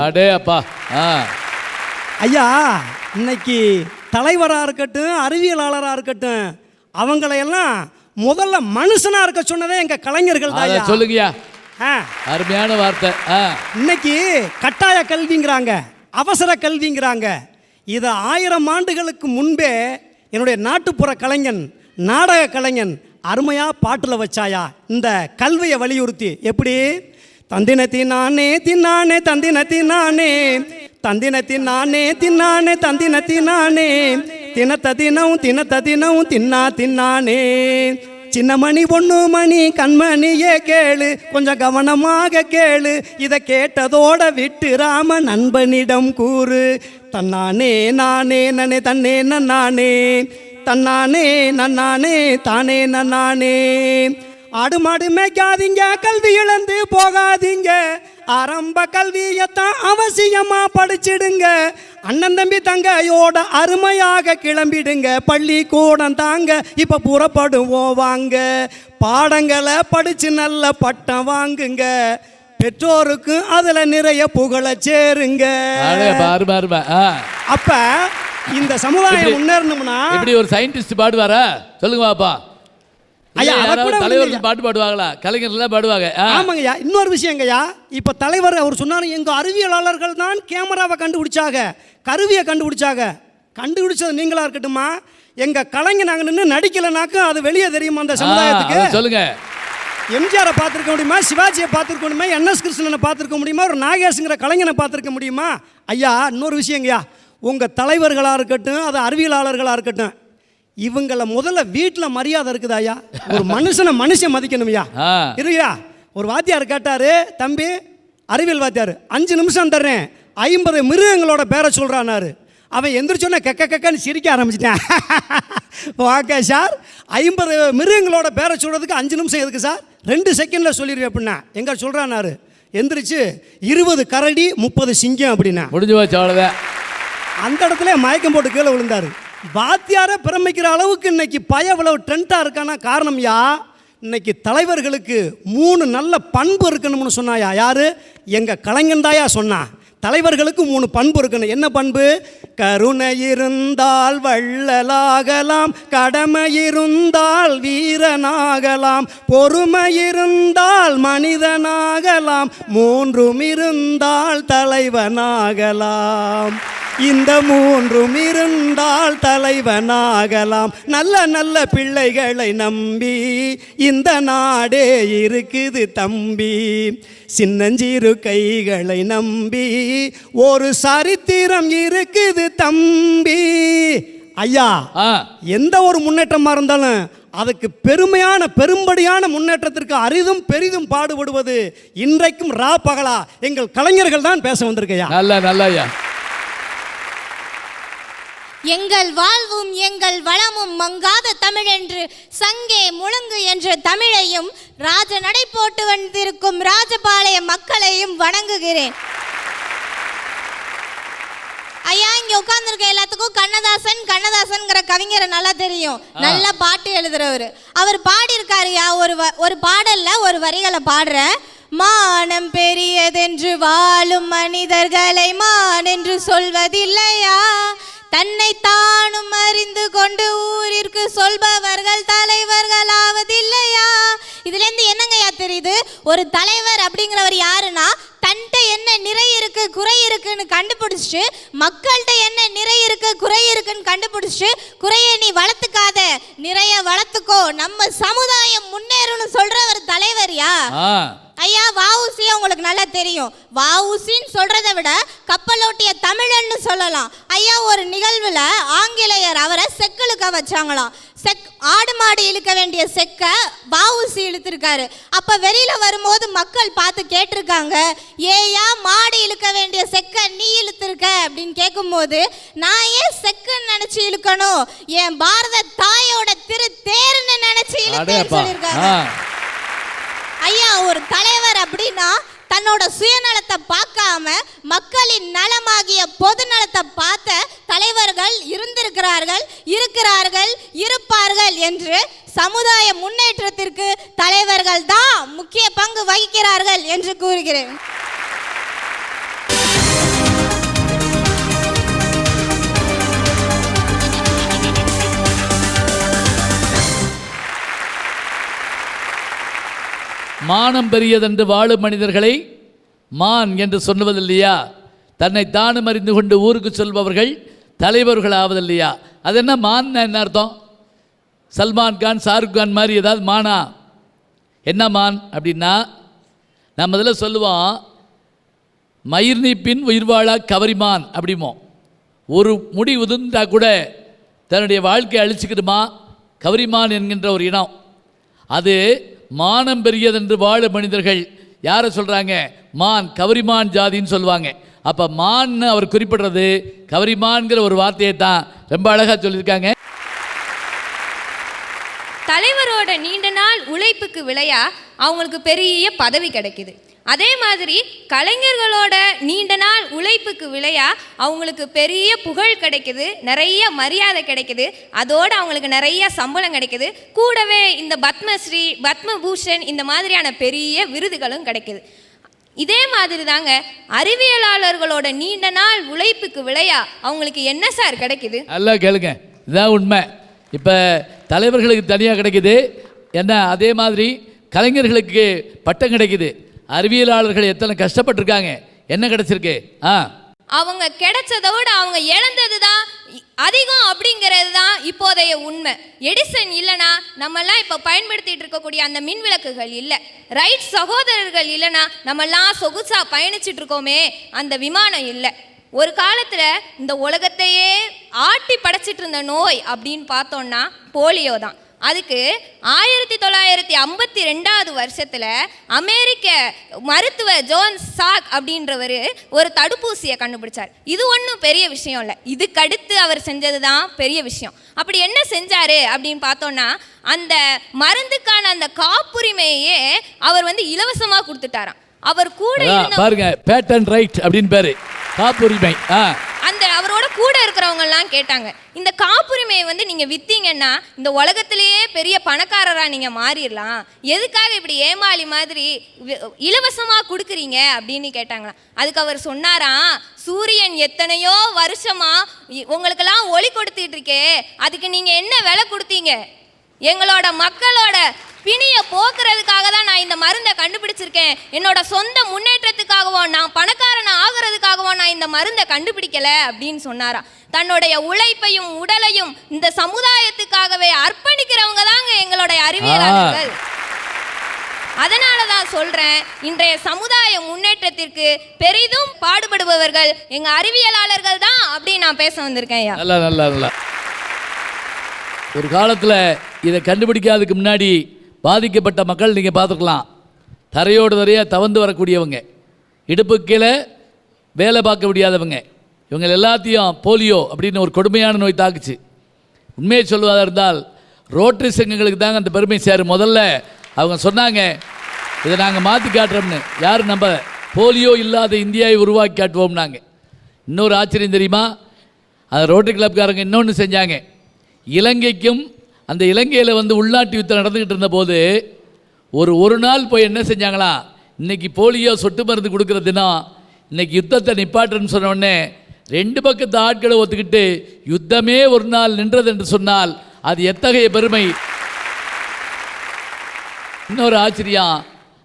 ஐயா, இன்னைக்கு தலைவராக இருக்கட்டும் அறிவியலாளராக இருக்கட்டும் அவங்களையெல்லாம் முதல்ல மனுஷனா இருக்க சொன்னதே எங்க கலைஞர்கள் தான். சொல்லுங்கய்யா. அருமையான வார்த்தை. இன்னைக்கு கட்டாய கல்விங்கிறாங்க, அவசர கல்விங்கிறாங்க. இது 1000 ஆண்டுகளுக்கு முன்பே என்னுடைய நாட்டுப்புற கலைஞன், நாடக கலைஞன் அருமையா பாட்டுல வச்சாயா இந்த கல்வியை வலியுறுத்தி. எப்படி? தந்தினத்தினானே தின்னானே தந்தினத்தினானே தந்தினத்தினானே தின்னானே தந்தினத்தினானே தினத்ததினவும் தின்னா தின்னானே. சின்னமணி பொண்ணு மணி கண்மணியே கேளு, கொஞ்சம் கவனமாக கேளு, இதை கேட்டதோட விட்டு ராம நண்பனிடம் கூறு. தன்னானே நானே நனே தன்னே நன்னானே தன்னானே நன்னானே தானே நன்னானே. ஆடு மாடு மேய்க்காதீங்க, கல்வி இழந்து போகாதீங்க, ஆரம்ப கல்வியத்தான் அவசியமா படிச்சிடுங்க. அண்ணன் தம்பி தங்கையோட அருமையாக கிளம்பிடுங்க, பள்ளி கூடம் தாங்க இப்ப புறப்படுவோம் வாங்க. பாடங்களை படிச்சு நல்ல பட்டம் வாங்குங்க, பெற்றோருக்கு அதுல நிறைய புகழ சேருங்க. அப்ப இந்த சமுதாயம் முன்னேறணும்னா இப்படி ஒரு சயின்டிஸ்ட் பாடுவாரா? சொல்லுங்க பாப்பா. தலைவர்கள் பாட்டு பாடுவாங்களா? கலைஞர்கள் பாடுவாங்க. ஆமாங்கய்யா. இன்னொரு விஷயங்கய்யா, இப்ப தலைவர் அவர் சொன்னாரு, எங்க அறிவியலாளர்கள் தான் கேமராவை கண்டுபிடிச்சாங்க, கருவியை கண்டுபிடிச்சாங்க. கண்டுபிடிச்சது நீங்களா இருக்கட்டுமா? எங்கள் கலைஞர் நாங்கள் நின்று நடிக்கலைனாக்கும் அது வெளியே தெரியுமா அந்த சமுதாயத்துக்கு? அதை சொல்லுங்க. எம்ஜிஆரை பார்த்துருக்க முடியுமா? சிவாஜியை பார்த்துருக்க முடியுமா? என்எஸ் கிருஷ்ணனை பார்த்துருக்க முடியுமா? ஒரு நாகேஷுங்கிற கலைஞனை பார்த்துருக்க முடியுமா? ஐயா, இன்னொரு விஷயங்கய்யா, உங்கள் தலைவர்களாக இருக்கட்டும், அது அறிவியலாளர்களாக இருக்கட்டும், இவங்கள முதல்ல வீட்டில் மரியாதை இருக்குதா ஐயா? ஒரு மனுஷன் மதிக்கணும் ஐயா. இருயா, ஒரு வாத்தியார் கேட்டார், தம்பி அறிவியல் வாத்தியார், 5 நிமிஷம் தர்றேன், 50 மிருகங்களோட பேரை சொல்கிறானாரு. அவன் எந்திரிச்சோன்னே கக்கன்னு சிரிக்க ஆரம்பிச்சிட்டேன். ஓகே சார், 50 மிருகங்களோட பேரை சொல்கிறதுக்கு 5 நிமிஷம் எதுக்கு சார்? 2 செகண்டில் சொல்லிடுவேன் அப்படின்னா. எங்கே சொல்கிறானாரு? எந்திரிச்சு 20 கரடி 30 சிங்கம் அப்படின்னா முடிஞ்சு வச்சு அவ்வளோதான். அந்த இடத்துல மயக்கம் போட்டு கீழே விழுந்தார். வாத்தியாரை பிரமிக்கிற அளவுக்கு இன்னைக்கு இவ்வளவு ட்ரெண்டாக இருக்கானா காரணம் யா? இன்னைக்கு தலைவர்களுக்கு 3 நல்ல பண்பு இருக்கணும்னு சொன்னாயா? யாரு? எங்கள் கலைஞன் தாயா சொன்னா. தலைவர்களுக்கு 3 பண்பு இருக்கணும். என்ன பண்பு? கருணை இருந்தால் வள்ளலாகலாம், கடமை இருந்தால் வீரனாகலாம், பொறுமை இருந்தால் மனிதனாகலாம், 3 இருந்தால் தலைவனாகலாம். இந்த 3 இருந்தால் தலைவனாகலாம். நல்ல நல்ல பிள்ளைகளை நம்பி இந்த நாடே இருக்குது தம்பி. சின்னஞ்சிறு கைகளை நம்பி ஒரு சரித்திரம் இருக்குது தம்பி. ஐயா, எந்த ஒரு முன்னேற்றமா இருந்தாலும் அதுக்கு பெரும்படியான முன்னேற்றத்திற்கு அரிதும் பெரிதும் பாடுபடுவது இன்றைக்கும் ரா பகலா எங்கள் கலைஞர்கள் தான் பேச வந்திருக்கையா. நல்லா ஐயா. எங்கள் வாழ்வும் எங்கள் வளமும் மங்காத தமிழ் என்று சங்கே முழங்கு என்ற தமிழையும் ராஜ நடை போட்டு வந்திருக்கும் ராஜபாளைய மக்களையும் வணங்குகிறேன். ஐயா, இங்க உட்கார்ந்துருக்க எல்லாத்துக்கும் கண்ணதாசன்ங்கிற கவிஞரை நல்லா தெரியும். நல்ல பாட்டு எழுதுறவர். அவர் பாடியிருக்காருயா. ஒரு பாடல்ல ஒரு வரிகளை பாடுற. மானம் பெரியதென்று வாழும் மனிதர்களை மான் என்று சொல்வதில்லையா, தன்னை தானும் அறிந்து கொண்டு ஊரிற்கு சொல்பவர்கள் தலைவர்கள் ஆவதில்லையா. இதுல இருந்து என்னங்கய்யா தெரியுது? ஒரு தலைவர் அப்படிங்கிறவர் யாருன்னா, தன்ட்ட என்ன நிறை இருக்கு குறை இருக்குன்னு கண்டுபிடிச்சிட்டு, மக்கள்கிட்ட என்ன நிறை இருக்கு குறை இருக்குன்னு கண்டுபிடிச்சிட்டு, குறைய நீ வளர்த்துக்காத, நிறைய வளர்த்துக்கோ, நம்ம சமுதாயம் முன்னேறும்னு சொல்ற ஒரு தலைவர்யா. ஐயா, வஉசியை உங்களுக்கு நல்லா தெரியும். வஉசின்னு சொல்றதை விட கப்பலோட்டிய தமிழன்னு சொல்லலாம். ஐயா, ஒரு நிகழ்வுல ஆங்கிலேயர் அவரை செக்கிழுக்க வச்சாங்களாம். ஆடு மாடு இழுக்க வேண்டிய செக்க வஉசி இழுத்திருக்காரு. அப்ப வெளியில வரும்போது மக்கள் பார்த்து கேட்டிருக்காங்க, ஏயா மாடு இழுக்க வேண்டிய செக்க நீ இழுத்திருக்க அப்படின்னு கேட்கும்போது, நான் ஏன் செக்குன்னு நினைச்சு இழுக்கணும், என் பாரத தாயோட திரு தேர்ன்னு நினைச்சு இழுத்தேன்னு சொல்லியிருக்காங்க. ஐயா, ஒரு தலைவர் அப்படின்னா தன்னோட சுயநலத்தை பார்க்காம மக்களின் நலமாகிய பொது நலத்தை பார்த்த தலைவர்கள் இருக்கிறார்கள் இருப்பார்கள் என்று சமுதாய முன்னேற்றத்திற்கு தலைவர்கள் தான் முக்கிய பங்கு வகிக்கிறார்கள் என்று கூறுகிறேன். மானம் பெரியதென்று வாழும் மனிதர்களை மான் என்று சொல்லுவதில்லையா, தன்னை தானும் அறிந்து கொண்டு ஊருக்கு சொல்பவர்கள் தலைவர்கள் ஆவதில்லையா. அது என்ன மான்? என்ன அர்த்தம்? சல்மான் கான் ஷாருக் கான் மாதிரி ஏதாவது மானா? என்ன மான் அப்படின்னா, நம்ம இதில் சொல்லுவோம், மயிர் நீப்பின் உயிர் வாழா கவரிமான் அப்படிமோ. ஒரு முடி உதிர்ந்தா கூட தன்னுடைய வாழ்க்கையை அழிச்சுக்கிடுமா கவரிமான் என்கின்ற ஒரு இனம். அது மானம் பெரியதென்று வாழும் மனிதர்கள் யாரை சொல்கிறாங்க? மான், கவரிமான் ஜாதின்னு சொல்லுவாங்க. அப்போ மான்னு அவர் குறிப்பிடுறது கவரிமான்கிற ஒரு வார்த்தையை தான் ரொம்ப அழகாக சொல்லியிருக்காங்க. தலைவரோட நீண்ட நாள் உழைப்புக்கு விலையா அவங்களுக்கு பெரிய பதவி கிடைக்குது. அதே மாதிரி கலைஞர்களோட நீண்ட நாள் உழைப்புக்கு விலையா அவங்களுக்கு பெரிய புகழ் கிடைக்குது, நிறைய மரியாதை கிடைக்குது, அதோடு அவங்களுக்கு நிறைய சம்பளம் கிடைக்குது. கூடவே இந்த பத்மஸ்ரீ, பத்மபூஷன் இந்த மாதிரியான பெரிய விருதுகளும் கிடைக்குது. இதே மாதிரி தாங்க அறிவியலாளர்களோட நீண்ட நாள் உழைப்புக்கு விலையா அவங்களுக்கு என்ன சார் கிடைக்குது? நல்லா கேளுங்க, இதுதான் உண்மை. இப்போ தலைவர்களுக்கு தனியாக கிடைக்குது என்ன, அதே மாதிரி கலைஞர்களுக்கு பட்டம் கிடைக்குது. அறிவியலாளர்கள் எத்தனை கஷ்டப்பட்டிருக்காங்க, என்ன கிடைச்சிருக்கு? அவங்க கிடைச்சதோட அவங்க இழந்தது தான் அதிகம் அப்படிங்கிறது தான் இப்போதைய உண்மை. எடிசன் இல்லைனா நம்மெல்லாம் இப்போ பயன்படுத்திட்டு இருக்கக்கூடிய அந்த மின் விளக்குகள் இல்லை, ரைட் சகோதரர்கள் இல்லைனா நம்மெல்லாம் சொகுசா பயணிச்சுட்டு இருக்கோமே அந்த விமானம் இல்லை. ஒரு காலத்தில் இந்த உலகத்தையே ஆட்டி படைச்சிட்டு இருந்த நோய் அப்படின்னு பார்த்தோன்னா போலியோ தான். அதுக்கு 1952 வருஷத்தில் அமெரிக்க மருத்துவர் ஜோன் சாக் அப்படின்றவர் ஒரு தடுப்பூசியை கண்டுபிடிச்சார். இது ஒன்றும் பெரிய விஷயம் இல்லை, இதுக்கடுத்து அவர் செஞ்சது தான் பெரிய விஷயம். அப்படி என்ன செஞ்சார் அப்படின்னு பார்த்தோன்னா, அந்த மருந்துக்கான அந்த காப்புரிமையே அவர் இலவசமாக கொடுத்துட்டாராம். அவர் கூட பாருங்க, பேட்டன் ரைட் அப்படின்னு பேரு, காப்புரிமை. அந்த அவரோட கூட இருக்கிறவங்க எல்லாம் கேட்டாங்க, இந்த காப்புரிமையை நீங்க வித்தீங்கன்னா இந்த உலகத்திலேயே பெரிய பணக்காரரா நீங்க மாறிடலாம், எதுக்காக இப்படி ஏமாளி மாதிரி இலவசமா கொடுக்குறீங்க அப்படின்னு கேட்டாங்களாம். அதுக்கு அவர் சொன்னாராம், சூரியன் எத்தனையோ வருஷமா உங்களுக்கெல்லாம் ஒளி கொடுத்துட்டு இருக்கே, அதுக்கு நீங்க என்ன விலை கொடுத்தீங்க? எங்களோட மக்களோட பிணியை போக்குறதுக்காக தான் நான் இந்த மருந்தை கண்டுபிடிச்சிருக்கேன். என்னோட சொந்த முன்னேற்றத்துக்காகவோ நான் பணக்காரனை ஆகிறதுக்காகவோ நான் இந்த மருந்தை கண்டுபிடிக்கல அப்படின்னு சொன்னாராம். தன்னுடைய உழைப்பையும் உடலையும் இந்த சமுதாயத்துக்காகவே அர்ப்பணிக்கிறவங்க தாங்க எங்களுடைய அறிவியலாளர்கள். அதனால தான் சொல்றேன், இன்றைய சமுதாய முன்னேற்றத்திற்கு பெரிதும் பாடுபடுபவர்கள் எங்க அறிவியலாளர்கள் தான் அப்படின்னு நான் பேச வந்திருக்கேன். நல்லா நல்லா நல்லா. ஒரு காலத்தில் இதை கண்டுபிடிக்காததுக்கு முன்னாடி பாதிக்கப்பட்ட மக்கள் நீங்கள் பார்த்துக்கலாம், தரையோடு தரையாக தவந்து வரக்கூடியவங்க, இடுப்பு கீழே வேலை பார்க்க முடியாதவங்க, இவங்க எல்லாத்தையும் போலியோ அப்படின்னு ஒரு கொடுமையான நோய் தாக்குச்சு. உண்மையை சொல்வதாக இருந்தால் ரோட்டரி சங்கங்களுக்கு தாங்க அந்த பெருமை சேரும். முதல்ல அவங்க சொன்னாங்க, இதை நாங்கள் மாற்றி காட்டுறோம்னு. யார் நம்ம போலியோ இல்லாத இந்தியாவை உருவாக்கி காட்டுவோம்னாங்க. இன்னொரு ஆச்சரியம் தெரியுமா, அந்த ரோட்டரி கிளப்காரங்க இன்னொன்று செஞ்சாங்க. இலங்கைக்கும் அந்த இலங்கையில் உள்நாட்டு யுத்தம் நடந்துக்கிட்டு இருந்தபோது ஒரு நாள் போய் என்ன செஞ்சாங்களா, இன்றைக்கி போலியோ சொட்டு மருந்து கொடுக்குற தினம், இன்றைக்கி யுத்தத்தை நிப்பாட்டுன்னு சொன்ன உடனே ரெண்டு பக்கத்து ஆட்களை ஒத்துக்கிட்டு யுத்தமே ஒரு நாள் நின்றது என்று சொன்னால் அது எத்தகைய பெருமை. இன்னொரு ஆச்சரியம்,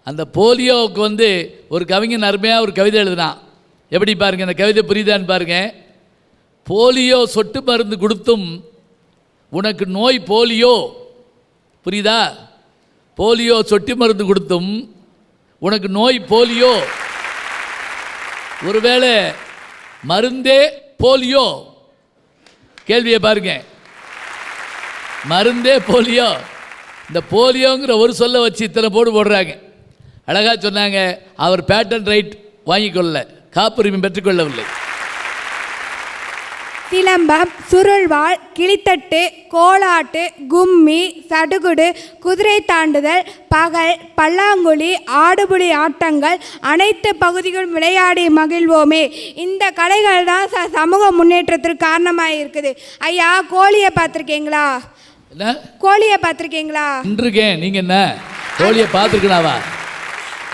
அந்த போலியோவுக்கு ஒரு கவிஞன் அருமையாக ஒரு கவிதை எழுதினான். எப்படி பாருங்கள், அந்த கவிதை புரியுதான்னு பாருங்கள். போலியோ சொட்டு மருந்து கொடுத்தும் உனக்கு நோய் போலியோ, புரியுதா? போலியோ சொட்டு மருந்து கொடுத்தும் உனக்கு நோய் போலியோ, ஒருவேளை மருந்தே போலியோ. கேள்வியை பாருங்க, மருந்தே போலியோ. இந்த போலியோங்கிற ஒரு சொல்ல வச்சு இத்தனை போடுறாங்க. அழகாக சொன்னாங்க, அவர் பேட்டன் ரைட் வாங்கிக்கொள்ள, காப்புரிமை பெற்றுக்கொள்ளவில்லை. சிலம்பம், சுருள்வாள், கிளித்தட்டு, கோலாட்டு, கும்மி, சடுகுடு, குதிரை தாண்டுதல், பகல், பல்லாங்குழி, ஆடுபுலி ஆட்டங்கள் அனைத்து பகுதிகளும் விளையாடி மகிழ்வோமே. இந்த கலைகள் தான் சமூக முன்னேற்றத்திற்கு காரணமாக இருக்குது. ஐயா, கோழியை பார்த்துருக்கீங்களா? என்ன கோழியை பார்த்துருக்கீங்களா? நீங்கள் என்ன கோழியை பார்த்துருக்கலாவா?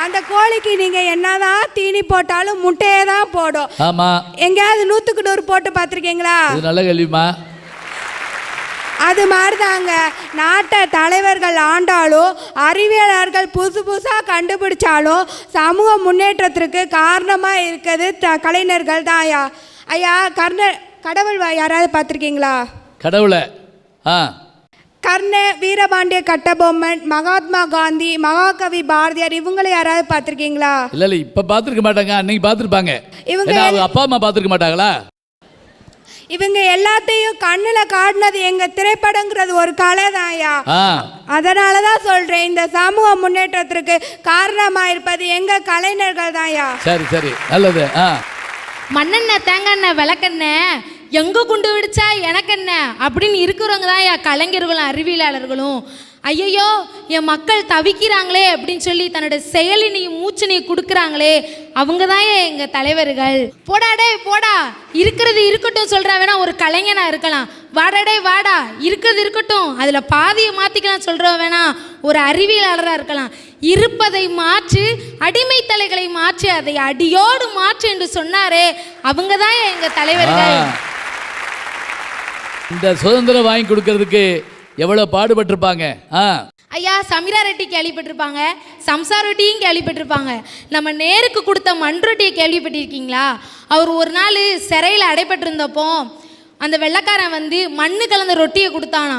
அந்த கோழிக்கு நீங்க என்னதான் தீனி போட்டாலும் முட்டையே தான் போடும். ஆமா, எங்கேயாவது 100க்கு 100 போட்டு பார்த்துருக்கீங்களா? நல்ல கேள்விமா. அது மாதிரிதாங்க, நாட்டை தலைவர்கள் ஆண்டாலும் அறிவியலாளர்கள் புதுசாக கண்டுபிடிச்சாலும் சமூக முன்னேற்றத்திற்கு காரணமாக இருக்கிறது கலைஞர்கள் தான். ஐயா, கடவுள் யாராவது பார்த்துருக்கீங்களா? கடவுளை கர்ண, வீரபாண்டிய கட்டபொம்மன், மகாத்மா காந்தி, மகாகவி பாரதியார், இவங்களை யாராவது பார்த்துருக்கீங்களா? இல்லை, இப்போ பார்த்துருக்க மாட்டாங்க, அன்னைக்கு பார்த்துருப்பாங்க. இவங்க அப்பா அம்மா பார்த்துருக்க மாட்டாங்களா? இவங்க எல்லாத்தையும் கண்ணுல காட்டினது எங்க திரைப்படங்கிறது ஒரு கலை தான்யா. அதனாலதான் சொல்றேன், இந்த சமூக முன்னேற்றத்திற்கு காரணமா இருப்பது எங்க கலைஞர்கள் தான்யா. சரி சரி, நல்லது. மண்ணெண்ணெய், தேங்காய், விளக்கெண்ணெய் எங்கே கொண்டு விடுச்சா எனக்கு என்ன அப்படின்னு இருக்கிறவங்க தான் என் கலைஞர்களும் அறிவியலாளர்களும். ஐயையோ, என் மக்கள் தவிக்கிறாங்களே அப்படின்னு சொல்லி தன்னோட செயலினையும் மூச்சனையும் கொடுக்குறாங்களே, அவங்க தான் எங்கள் தலைவர்கள். போடாடே போடா, இருக்கிறது இருக்கட்டும் சொல்கிறா வேணா ஒரு கலைஞனாக இருக்கலாம். வாடாடே வாடா, இருக்கிறது இருக்கட்டும் அதில் பாதியை மாற்றிக்கலாம் சொல்கிற வேணா ஒரு அறிவியலாளராக இருக்கலாம். இருப்பதை மாற்றி, அடிமை தலைகளை மாற்றி, அதை அடியோடு மாற்று என்று சொன்னாரே, அவங்க தான் எங்கள் தலைவர்கள். இந்த சுதந்திரம் வாங்கி கொடுக்கறதுக்கு எவ்வளோ பாடுபட்டிருப்பாங்க. ஐயா, சமீரா ரெட்டி கேள்விப்பட்டிருப்பாங்க, சம்சா ரொட்டியும் கேள்விப்பட்டிருப்பாங்க. நம்ம நேருக்கு கொடுத்த மண் ரொட்டியை கேள்விப்பட்டிருக்கீங்களா? அவர் ஒரு நாள் சிறையில் அடைபட்டிருந்தப்போ அந்த வெள்ளைக்காரன் வந்து மண்ணு கலந்த ரொட்டியை கொடுத்தானா.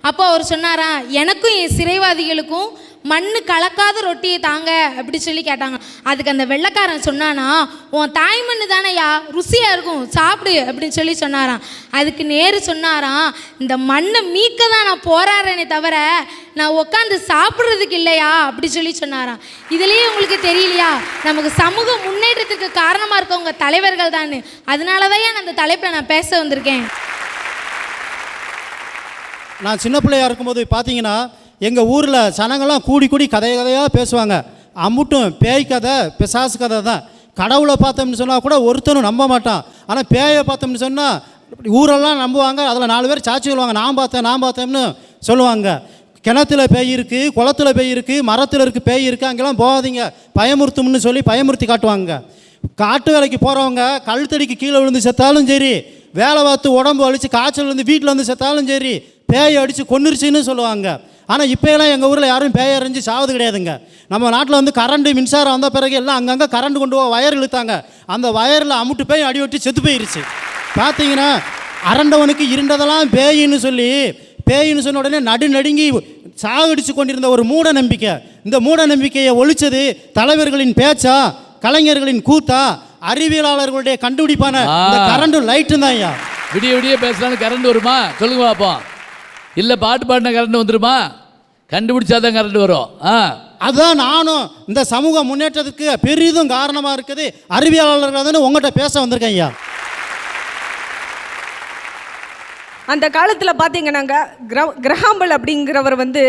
அப்போ அவர் சொன்னாரா, எனக்கும் என் சிறைவாதிகளுக்கும் மண்ணு கலக்காத ரொட்டியை தாங்க அப்படி சொல்லி கேட்டாங்க. அதுக்கு அந்த வெள்ளைக்காரன் சொன்னானா, உன் தாய் மண்ணு தானேயா, ருசியாக இருக்கும், சாப்பிடு அப்படின்னு சொல்லி சொன்னாராம். அதுக்கு நேரு சொன்னாராம், இந்த மண்ணை மீட்க தான் நான் போராடுறேனே தவிர நான் உட்காந்து சாப்பிட்றதுக்கு இல்லையா அப்படி சொல்லி சொன்னாராம். இதுலேயே உங்களுக்கு தெரியலையா, நமக்கு சமூக முன்னேற்றத்துக்கு காரணமாக இருக்கவங்க தலைவர்கள் தான். அதனால தான் நான் அந்த தலைப்பில் நான் பேச வந்திருக்கேன். நான் சின்ன பிள்ளையாக இருக்கும்போது பார்த்தீங்கன்னா எங்கள் ஊரில் சனங்கள்லாம் கூடி கூடி கதையாக பேசுவாங்க. அம்முட்டும் பேய் கதை, பிசாசு கதை தான். கடவுளை பார்த்தோம்னு சொன்னால் கூட ஒருத்தனும் நம்ப மாட்டான். ஆனால் பேயை பார்த்தோம்னு சொன்னால் ஊரெல்லாம் நம்புவாங்க. அதில் 4 பேர் சாட்சி சொல்லுவாங்க, நான் பார்த்தேன்னு சொல்லுவாங்க. கிணத்துல பேய் இருக்குது, குளத்துல பேய் இருக்குது, மரத்தில் இருக்குது பேய் இருக்குது, அங்கெல்லாம் போகாதீங்க பயமுறுத்தும்னு சொல்லி பயமுறுத்தி காட்டுவாங்க. காட்டு வேலைக்கு போகிறவங்க கழுத்தடிக்கு கீழே விழுந்து செத்தாலும் சரி, வேலை பார்த்து உடம்பு அழித்து காய்ச்சல் வந்து வீட்டில் வந்து செத்தாலும் சரி, பேயை அடித்து கொன்னுருச்சுன்னு சொல்லுவாங்க. ஆனால் இப்போயெல்லாம் எங்கள் ஊரில் யாரும் பேயை அறிஞ்சு சாவது கிடையாதுங்க. நம்ம நாட்டில் வந்து கரண்ட்டு மின்சாரம் வந்த பிறகு எல்லாம் அங்கங்கே கரண்ட் கொண்டு போய் வயர் இழுத்தாங்க. அந்த வயரில் அமுட்டு பேய் அடி வெட்டி செத்து போயிருச்சு. பார்த்தீங்கன்னா அரண்டவனுக்கு இருண்டதெல்லாம் பேயின்னு சொல்லி சொன்ன உடனே நடுநடுங்கி சாகடிச்சு கொண்டிருந்த ஒரு மூட நம்பிக்கை. இந்த மூட நம்பிக்கையை ஒழிச்சது தலைவர்களின் பேச்சா, கலைஞர்களின் கூத்தா, அறிவியலாளர்களுடைய கண்டுபிடிப்பான இந்த கரண்ட் லைட்டு தான். ஐயா, விடிய விடிய பேசலான்னு கரண்ட் வருமா சொல்லுங்க பார்ப்போம். இல்லை பாட்டு பாடின கரண்ட் வந்துருமா? கண்டுபிடிச்சாதான் கரண்ட் வரும். அதுதான் நானும் இந்த சமூக முன்னேற்றத்துக்கு பெரிதும் காரணமாக இருக்குது அறிவியலாளர்கள் தான் உங்கள்கிட்ட பேச வந்திருக்கேன். ஐயா, அந்த காலத்தில் பார்த்தீங்கன்னாங்க கிரஹாம்பல் அப்படிங்கிறவர் வந்து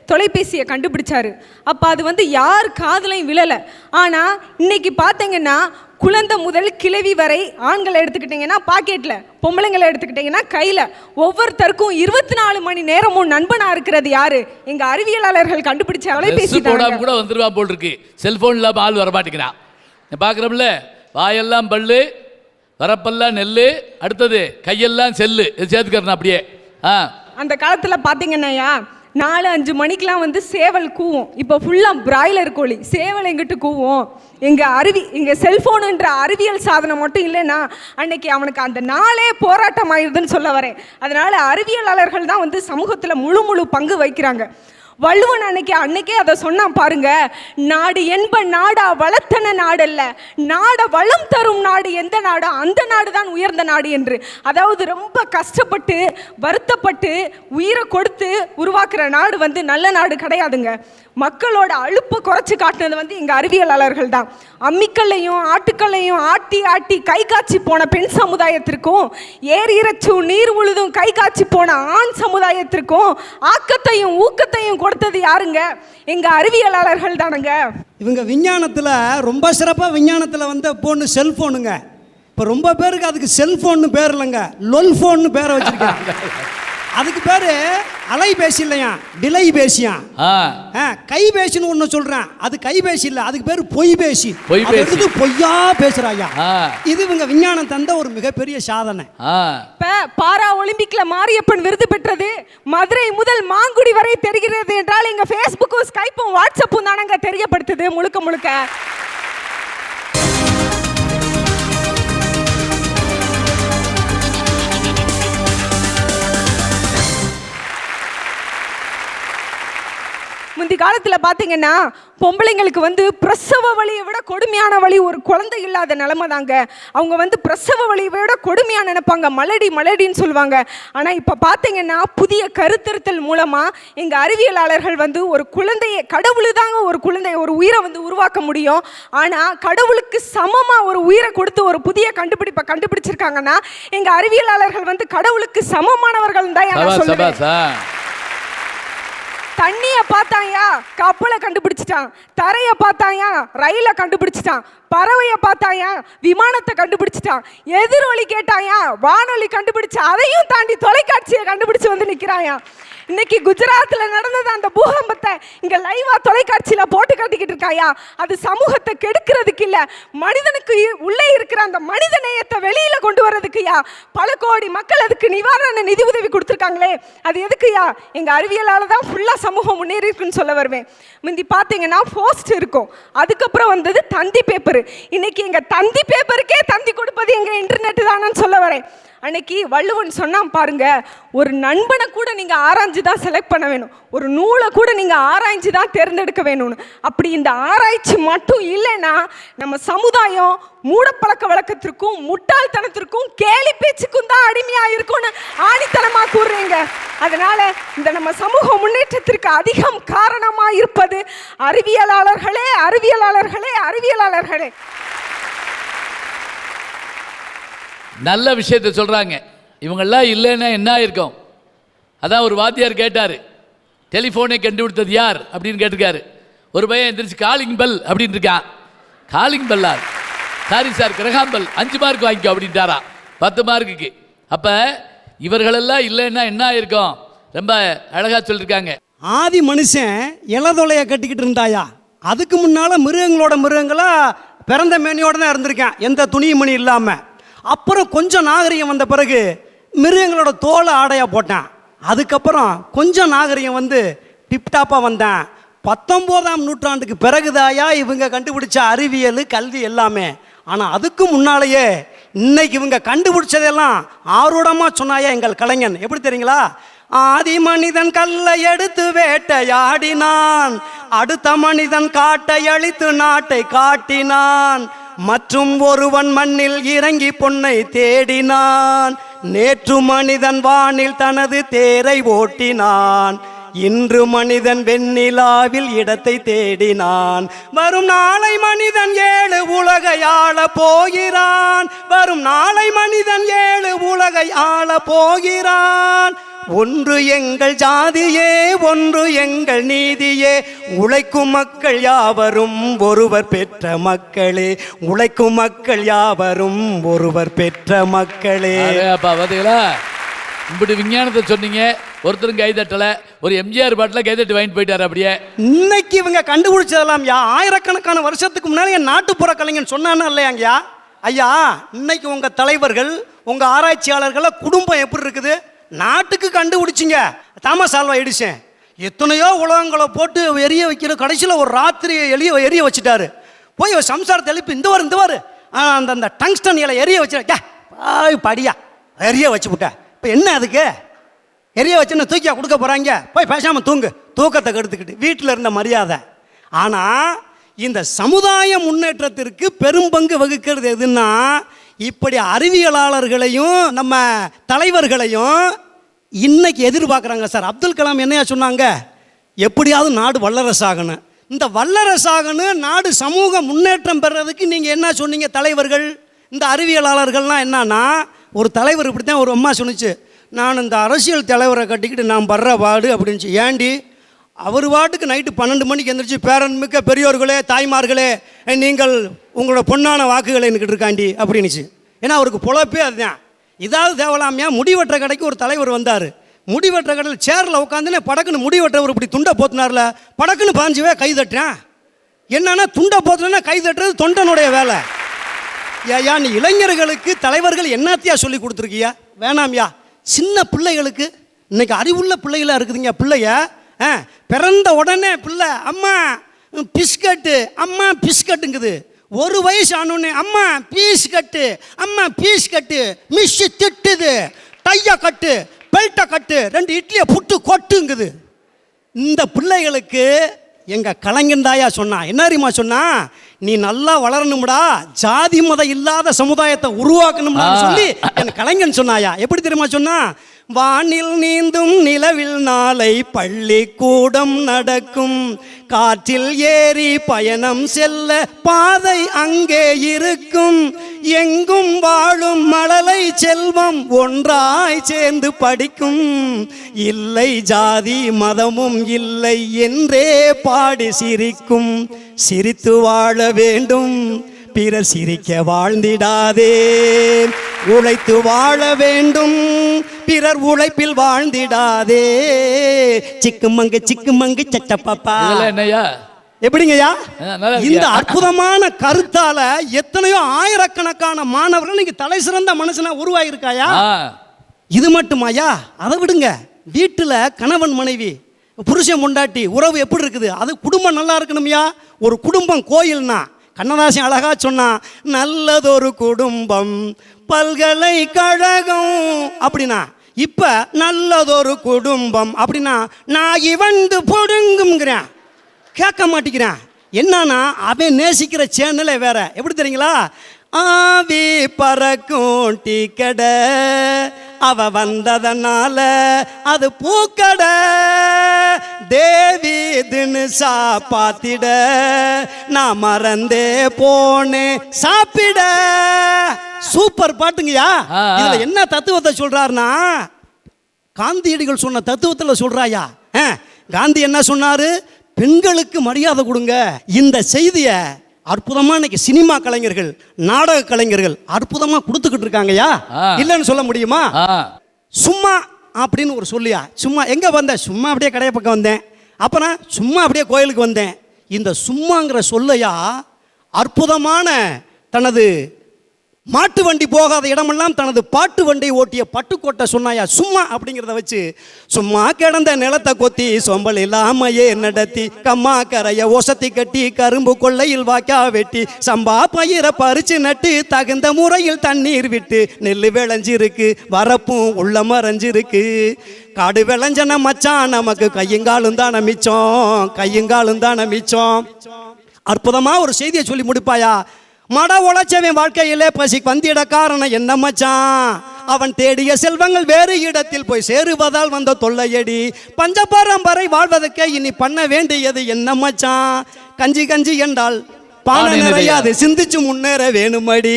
தொலைபேசியை கண்டுபிடிச்சாரு. அப்போ அது வந்து யார் காதலையும் விழலை. ஆனால் இன்னைக்கு பார்த்தீங்கன்னா குழந்தை முதல் கிழவி வரை ஆண்களை எடுத்துக்கிட்டிங்கன்னா பாக்கெட்டில், பொம்பளைங்களை எடுத்துக்கிட்டிங்கன்னா கையில், ஒவ்வொருத்தருக்கும் 24 மணி நேரமும் நண்பனாக இருக்கிறது யாரு? எங்கள் அறிவியலாளர்கள் கண்டுபிடிச்ச தொலைபேசி போடாம கூட வந்துருவா போல் இருக்கு. செல்ஃபோன் இல்லாமல் ஆள் வரமாட்டேங்கிறான். பார்க்குறோம்ல, வாயெல்லாம் பல்லு, வரப்பெல்லாம் நெல், அடுத்தது கையெல்லாம் செல்லு, இது சேர்த்துக்கிறேன் அப்படியே. அந்த காலத்தில் பார்த்தீங்கன்னாயா 4-5 மணிக்கெலாம் வந்து சேவல் கூவும். இப்போ ஃபுல்லாக பிராய்லர் கோழி. சேவல் எங்கிட்டு கூவும்? எங்கள் செல்ஃபோனுன்ற அறிவியல் சாதனம் மட்டும் இல்லைன்னா அன்னைக்கு அவனுக்கு அந்த நாளே போராட்டம் ஆயிடுதுன்னு சொல்ல வரேன். அதனால் அறிவியலாளர்கள் தான் வந்து சமூகத்தில் முழு பங்கு வைக்கிறாங்க. வள்ளுவன் அன்னைக்கே அதை சொன்னான் பாருங்க, நாடு என்ப நாடா வளர்த்தன நாடல்ல, நாட வளம் தரும் நாடு எந்த நாடோ அந்த நாடு தான் உயர்ந்த நாடு என்று. அதாவது ரொம்ப கஷ்டப்பட்டு வருத்தப்பட்டு உயிரை கொடுத்து உருவாக்குற நாடு வந்து நல்ல நாடு கிடையாதுங்க. மக்களோட அழுப்பை குறைச்சி காட்டினது வந்து எங்கள் அறிவியலாளர்கள் தான். அம்மிக்கல்லையும் ஆட்டுக்கல்லையும் ஆட்டி கை காய்ச்சி போன பெண் சமுதாயத்திற்கும், ஏர் இறைச்சும் நீர் உழுதும் கை காய்ச்சி போன ஆண் சமுதாயத்திற்கும் ஆக்கத்தையும் ஊக்கத்தையும் கொடுத்தது யாருங்க? எங்கள் அறிவியலாளர்கள் தானுங்க. இவங்க விஞ்ஞானத்தில் ரொம்ப சிறப்பாக விஞ்ஞானத்தில் வந்து பொண்ணு செல்ஃபோனுங்க. இப்போ ரொம்ப பேருக்கு அதுக்கு செல்ஃபோன்னு பேர் இல்லைங்க, லொல் ஃபோன்னு பேரை வச்சுருக்காங்க. அதுக்கு பேர் அலைபேசி இல்லையா, டிலைபேசியா. கைபேசின்னு ஒன்று சொல்கிறேன், அது கைபேசி இல்லை, அதுக்கு பேர் பொய்பேசி. பொய்யா பேசுகிறாயா. இது இவங்க விஞ்ஞானம் தந்த ஒரு மிகப்பெரிய சாதனை. இப்போ பாரா ஒலிம்பிக்ல மாரியப்பன் விருது பெற்றது மதுரை முதல் மாங்குடி வரை தெரிகிறது என்றால் எங்கள் ஃபேஸ்புக்கும் ஸ்கைப்பும் வாட்ஸ்அப்பும் தானங்க தெரியப்படுத்துது முழுக்க. முந்தி காலத்தில் பார்த்தீங்கன்னா பொம்பளைங்களுக்கு வந்து பிரசவ வலியை விட கொடுமையான வலி ஒரு குழந்தை இல்லாத நிலைமை தாங்க. அவங்க வந்து பிரசவ வலியை விட கொடுமையாக நினைப்பாங்க, மலடின்னு சொல்லுவாங்க. ஆனால் இப்போ பார்த்தீங்கன்னா புதிய கருத்திருத்தல் மூலமாக எங்கள் அறிவியலாளர்கள் வந்து ஒரு குழந்தையை, கடவுள் தாங்க ஒரு உயிரை வந்து உருவாக்க முடியும். ஆனால் கடவுளுக்கு சமமாக ஒரு உயிரை கொடுத்து ஒரு புதிய கண்டுபிடிப்பை கண்டுபிடிச்சிருக்காங்கன்னா எங்கள் அறிவியலாளர்கள் வந்து கடவுளுக்கு சமமானவர்கள் தான் நான் சொல்லுவேன். தண்ணியை பார்த்தாயா கப்பலை கண்டுபிடிச்சிட்டான், தரையை பார்த்தாயா ரயிலை கண்டுபிடிச்சிட்டான், பறவையை பார்த்தாயா விமானத்தை கண்டுபிடிச்சிட்டான், எதிரொலி கேட்டாயா வானொலி கண்டுபிடிச்சா, அதையும் தாண்டி தொலைக்காட்சியை கண்டுபிடிச்சு வந்து நிற்கிறாயா. இன்னைக்கு குஜராத்தில் நடந்தது அந்த பூகம்பத்தை இங்கே லைவா தொலைக்காட்சியில் போட்டு காட்டிக்கிட்டு இருக்காயா. அது சமூகத்தை கெடுக்கிறதுக்கு இல்லை, மனிதனுக்கு உள்ளே இருக்கிற அந்த மனித நேயத்தை வெளியில் கொண்டு வர்றதுக்குயா. பல கோடி மக்கள் அதுக்கு நிவாரண நிதி உதவி கொடுத்துருக்காங்களே, அது எதுக்குயா? எங்கள் அறிவியலால் தான் ஃபுல்லாக சமூகம் முன்னேறி இருக்குன்னு சொல்ல வருவேன். முந்தி பார்த்தீங்கன்னா போஸ்ட் இருக்கும், அதுக்கப்புறம் வந்தது தந்தி பேப்பர். இன்னைக்கு எங்கள் தந்தி பேப்பருக்கே தந்தி கொடுப்பது எங்கள் இன்டர்நெட் தானு சொல்ல வரேன். அன்னைக்கு வள்ளுவன் சொன்னான் பாருங்க, ஒரு நண்பனை கூட நீங்க ஆராய்ஞ்சு தான் செலக்ட் பண்ண வேணும், ஒரு நூலை கூட நீங்க ஆராய்ஞ்சு தான் தேர்ந்தெடுக்க வேணும்னு. அப்படி இந்த ஆராய்ச்சி மட்டும் இல்லைன்னா நம்ம சமுதாயம் மூடப்பழக்க வழக்கத்திற்கும் முட்டாள்தனத்திற்கும் கேலி பேச்சுக்கும் தான் அடிமையா இருக்கும்னு ஆணித்தனமா கூறுறீங்க. அதனால இந்த நம்ம சமூக முன்னேற்றத்திற்கு அதிகம் காரணமா இருப்பது அறிவியலாளர்களே, அறிவியலாளர்களே, அறிவியலாளர்களே. நல்ல விஷயத்தை சொல்கிறாங்க. இவங்கெல்லாம் இல்லைன்னா என்ன இருக்கும்? அதான் ஒரு வாத்தியார் கேட்டார், டெலிஃபோனை கண்டுபிடித்தது யார் அப்படின்னு கேட்டிருக்காரு. ஒரு பையன் எந்திரிச்சு காலிங் பெல் அப்படின்னு இருக்கான். Calling Bella? Sorry sir, Graham bell, 5 mark வாங்கிக்கோ அப்படின்ட்டாரா 10 மார்க்குக்கு. அப்போ இவர்களெல்லாம் இல்லைன்னா என்ன இருக்கும்? ரொம்ப அழகாக சொல்லியிருக்காங்க. ஆதி மனுஷன் இளதொலையை கட்டிக்கிட்டு இருந்தாயா, அதுக்கு முன்னால் மிருகங்களாக பிறந்த மேனியோட தான் இருந்திருக்கேன், எந்த துணியும் மணி இல்லாமல். அப்புறம் கொஞ்சம் நாகரிகம் வந்த பிறகு மிருகங்களோட தோலை ஆடையாக போட்டேன். அதுக்கப்புறம் கொஞ்சம் நாகரிகம் வந்து டிப்டாப்பாக வந்தேன். 19ஆம் நூற்றாண்டுக்கு பிறகுதாயா இவங்க கண்டுபிடிச்ச அறிவியல், கல்வி எல்லாமே. ஆனால் அதுக்கு முன்னாலேயே இன்னைக்கு இவங்க கண்டுபிடிச்சதெல்லாம் ஆர்வமாக சொன்னாயா எங்கள் கலைஞன். எப்படி தெரியுங்களா? ஆதி மனிதன் கல்லை எடுத்து வேட்டையாடினான், அடுத்த மனிதன் காட்டை அழித்து நாட்டை காட்டினான், மற்றும் ஒருவன் மண்ணில் இறங்கி பொன்னை தேடினான், நேற்று மனிதன் வானில் தனது தேரை ஓட்டினான், இன்று மனிதன் வெண்ணிலாவில் இடத்தை தேடினான், வரும் நாளை மனிதன் 7 உலகை ஆள போகிறான், வரும் நாளை மனிதன் 7 உலகை ஆள போகிறான். ஒன்று எங்கள் ஜாதியே, ஒன்று எங்கள் நீதியே, உழைக்கும் மக்கள் யாவரும் ஒருவர் பெற்ற மக்களே, உழைக்கும் மக்கள் யாவரும் ஒருவர் பெற்ற மக்களே. அப்பா பார்த்தீங்களா, இப்படி விஞ்ஞானத்தை சொன்னீங்க, ஒருத்தரும் கைதட்டலை, ஒரு எம்ஜிஆர் பாட்டில் கைதட்டி வாங்கிட்டு போயிட்டார். அப்படியே இன்னைக்கு இவங்க கண்டுபிடிச்சதெல்லாம் ஆயிரக்கணக்கான வருஷத்துக்கு முன்னாடி என் நாட்டுப்புற கலைஞன் சொன்னானா இல்லையாங்கய்யா? ஐயா, இன்னைக்கு உங்க தலைவர்கள், உங்க ஆராய்ச்சியாளர்கள குடும்பம் எப்படி இருக்குது? நாட்டுக்கு கண்டுபிடிச்சிங்க தாமஸ் ஆல்வா எடிசன். எத்தனையோ உலகங்களை போட்டு எரிய வைக்கிற, கடைசியில் ஒரு ராத்திரி எரிய வச்சுட்டாரு. போய் சம்சாரத்தை எழுப்பி இந்த வாரு அந்த டங்ஸ்டன் இலை எரிய வச்சு படியா எரிய வச்சு விட்ட. இப்போ என்ன அதுக்கு எரிய வச்சுன்னு தூக்கியா கொடுக்க போகிறாங்க? போய் பேசாமல் தூங்கு, தூக்கத்தை கெடுத்துக்கிட்டு வீட்டில் இருந்த மரியாதை. ஆனால் இந்த சமுதாய முன்னேற்றத்திற்கு பெரும் பங்கு வகுக்கிறது எதுன்னா, இப்படி அறிவியலாளர்களையும் நம்ம தலைவர்களையும் இன்னைக்கு எதிர்பார்க்குறாங்க. சார் அப்துல் கலாம் என்னையா சொன்னாங்க? எப்படியாவது நாடு வல்லரசாகணும். இந்த வல்லரசாகணும், நாடு சமூக முன்னேற்றம் பெறதுக்கு நீங்கள் என்ன சொன்னீங்க தலைவர்கள்? இந்த அறிவியலாளர்கள்லாம் என்னன்னா, ஒரு தலைவர் இப்படி தான் ஒரு அம்மா சொன்னிச்சு, நான் இந்த அரசியல் தலைவரை கட்டிக்கிட்டு நான் படுற பாடு அப்படின்ச்சு. ஏண்டி? அவர் வாட்டுக்கு நைட்டு 12 மணிக்கு எந்திரிச்சு, பேரன் மிக்க பெரியோர்களே, தாய்மார்களே, நீங்கள் உங்களோட பொன்னான வாக்குகளை என்கிட்ட இருக்காண்டி அப்படின்னுச்சு. ஏன்னா அவருக்கு பொழப்பே அதுதான். இதாவது தேவலாமையா முடிவெட்டுற கடைக்கு ஒரு தலைவர் வந்தார். முடிவெட்டுற கடையில் சேரில் உட்காந்துன்னு படக்குன்னு முடிவெட்டுறவர் இப்படி துண்டை போத்துனார்ல, படக்குன்னு பாஞ்சுவே கை தட்டுறேன். என்னன்னா துண்டை போத்துனா கை தட்டுறது தொண்டனுடைய வேலை. ஏயா நீ இளைஞர்களுக்கு தலைவர்கள் என்னத்தையா சொல்லி கொடுத்துருக்கியா? வேணாம்யா. சின்ன பிள்ளைகளுக்கு இன்னைக்கு அறிவுள்ள பிள்ளைகளாக இருக்குதுங்க. பிள்ளைய பிறந்த உடனே பிள்ளை அம்மா பிஸ்கட்டு, அம்மா பிஸ்கட்டுங்குது. 1 வயசு ஆனோடனே அம்மா பீஸ் கட்டு, அம்மா பீஸ் கட்டு, மிஸ்ஸு திட்டுது, டையை கட்டு, பெல்ட்டை கட்டு, 2 இட்லியை புட்டு கொட்டுங்குது. இந்த பிள்ளைகளுக்கு எங்கள் கலைஞன் தாயா சொன்னா. என்ன தெரியுமா சொன்னா? நீ நல்லா வளரணும்டா, ஜாதி மதம் இல்லாத சமுதாயத்தை உருவாக்கணும்னு சொல்லி என் கலைஞன் சொன்னாயா. எப்படி தெரியுமா சொன்னா? வானில் நீந்தும் நிலவில் நாளை பள்ளிக்கூடம் நடக்கும், காற்றில் ஏறி பயணம் செல்ல பாதை அங்கே இருக்கும், எங்கும் வாழும் மழலை செல்வம் ஒன்றாய் சேர்ந்து படிக்கும், இல்லை ஜாதி மதமும் இல்லை என்றே பாடி சிரிக்கும், சிரித்து வாழ வேண்டும் பிறர் சிரிக்க வாழ்ந்திடாதே, உழைத்து வாழ வேண்டும் பிறர் உழைப்பில் வாழ்ந்திடாதே, சிக்குமங்கு சிக்குமங்கு சட்டப்பாப்பா. என்னையா எப்படிங்கய்யா? இந்த அற்புதமான கருத்தால எத்தனையோ ஆயிரக்கணக்கான மாணவர்கள் இன்னைக்கு தலை சிறந்த மனுஷனா உருவாயிருக்காயா? இது மட்டுமாயா? அதை விடுங்க. வீட்டுல கணவன் மனைவி புருஷன் பொண்டாட்டி உறவு எப்படி இருக்குது? அது குடும்பம் நல்லா இருக்கணும்யா. ஒரு குடும்பம் கோயில்னா கண்ணதாசன் அழகா சொன்னான், நல்லதொரு குடும்பம் பல்கலைக்கழகம் அப்படின்னா. இப்ப நல்லதொரு குடும்பம் அப்படின்னா நான் வந்து பொடுங்குங்கிறேன், கேட்க மாட்டேங்கிறேன். என்னன்னா அவன் நேசிக்கிற சேனலே வேற. எப்படி தெரியுங்களா? ஆவி பறக்கும் டீ கடை, அவ வந்ததனால அது பூக்கடை, தேவி தினுசா பாத்திட நான் மறந்தே போனேன் சாப்பிட. சூப்பர் பாட்டுங்கய்யா. இதுல என்ன தத்துவத்தை சொல்றாருன்னா, காந்தியடிகள் சொன்ன தத்துவத்தில் சொல்றாயா. காந்தி என்ன சொன்னாரு? பெண்களுக்கு மரியாதை கொடுங்க. இந்த செய்தியை அற்புதமா இன்னைக்கு சினிமா கலைஞர்கள், நாடக கலைஞர்கள் அற்புதமா கொடுத்துக்கிட்டு இருக்காங்கயா. இல்லைன்னு சொல்ல முடியுமா? சும்மா அப்படின்னு ஒரு சொல்லியா. சும்மா எங்க வந்த? சும்மா அப்படியே கடைய பக்கம் வந்தேன். அப்புறம் சும்மா அப்படியே கோயிலுக்கு வந்தேன். இந்த சும்மாங்கிற சொல்லையா அற்புதமான தனது மாட்டு வண்டி போகாத இடமெல்லாம் தனது பாட்டு வண்டி ஓட்டிய பட்டுக்கோட்டை சொன்னாயா. சும்மா அப்படிங்கிறத வச்சு, சும்மா கிடந்த நிலத்தை கொத்தி சொம்பல் இல்லாமையே நடத்தி, கம்மா கரைய ஒசத்தி கட்டி கரும்பு கொள்ளையில் வாக்கா வெட்டி, சம்பா பயிரை பறிச்சு நட்டு தகுந்த முறையில் தண்ணீர் விட்டு, நெல்லு விளைஞ்சிருக்கு வரப்பும் உள்ள மறைஞ்சிருக்கு, காடு விளைஞ்சன மச்சான் நமக்கு கையங்காலும் தானே மிச்சம், கையங்காலும் தானே மிச்சம். அற்புதமா ஒரு செய்தியை சொல்லி முடிப்பாயா. மட உழைச்சவன் வாழ்க்கையிலே பசி வந்திட காரணம் என்ன மச்சான்? அவன் தேடிய செல்வங்கள் வேறு இடத்தில் போய் சேருவதால் வந்த தொல்லையடி. பஞ்ச பரம்பரை வாழ்வதற்கு இனி பண்ண வேண்டியது என்ன மச்சான்? கஞ்சி கஞ்சி என்றால் பானை நிறையாது, சிந்திச்சு முன்னேற வேணுமடி.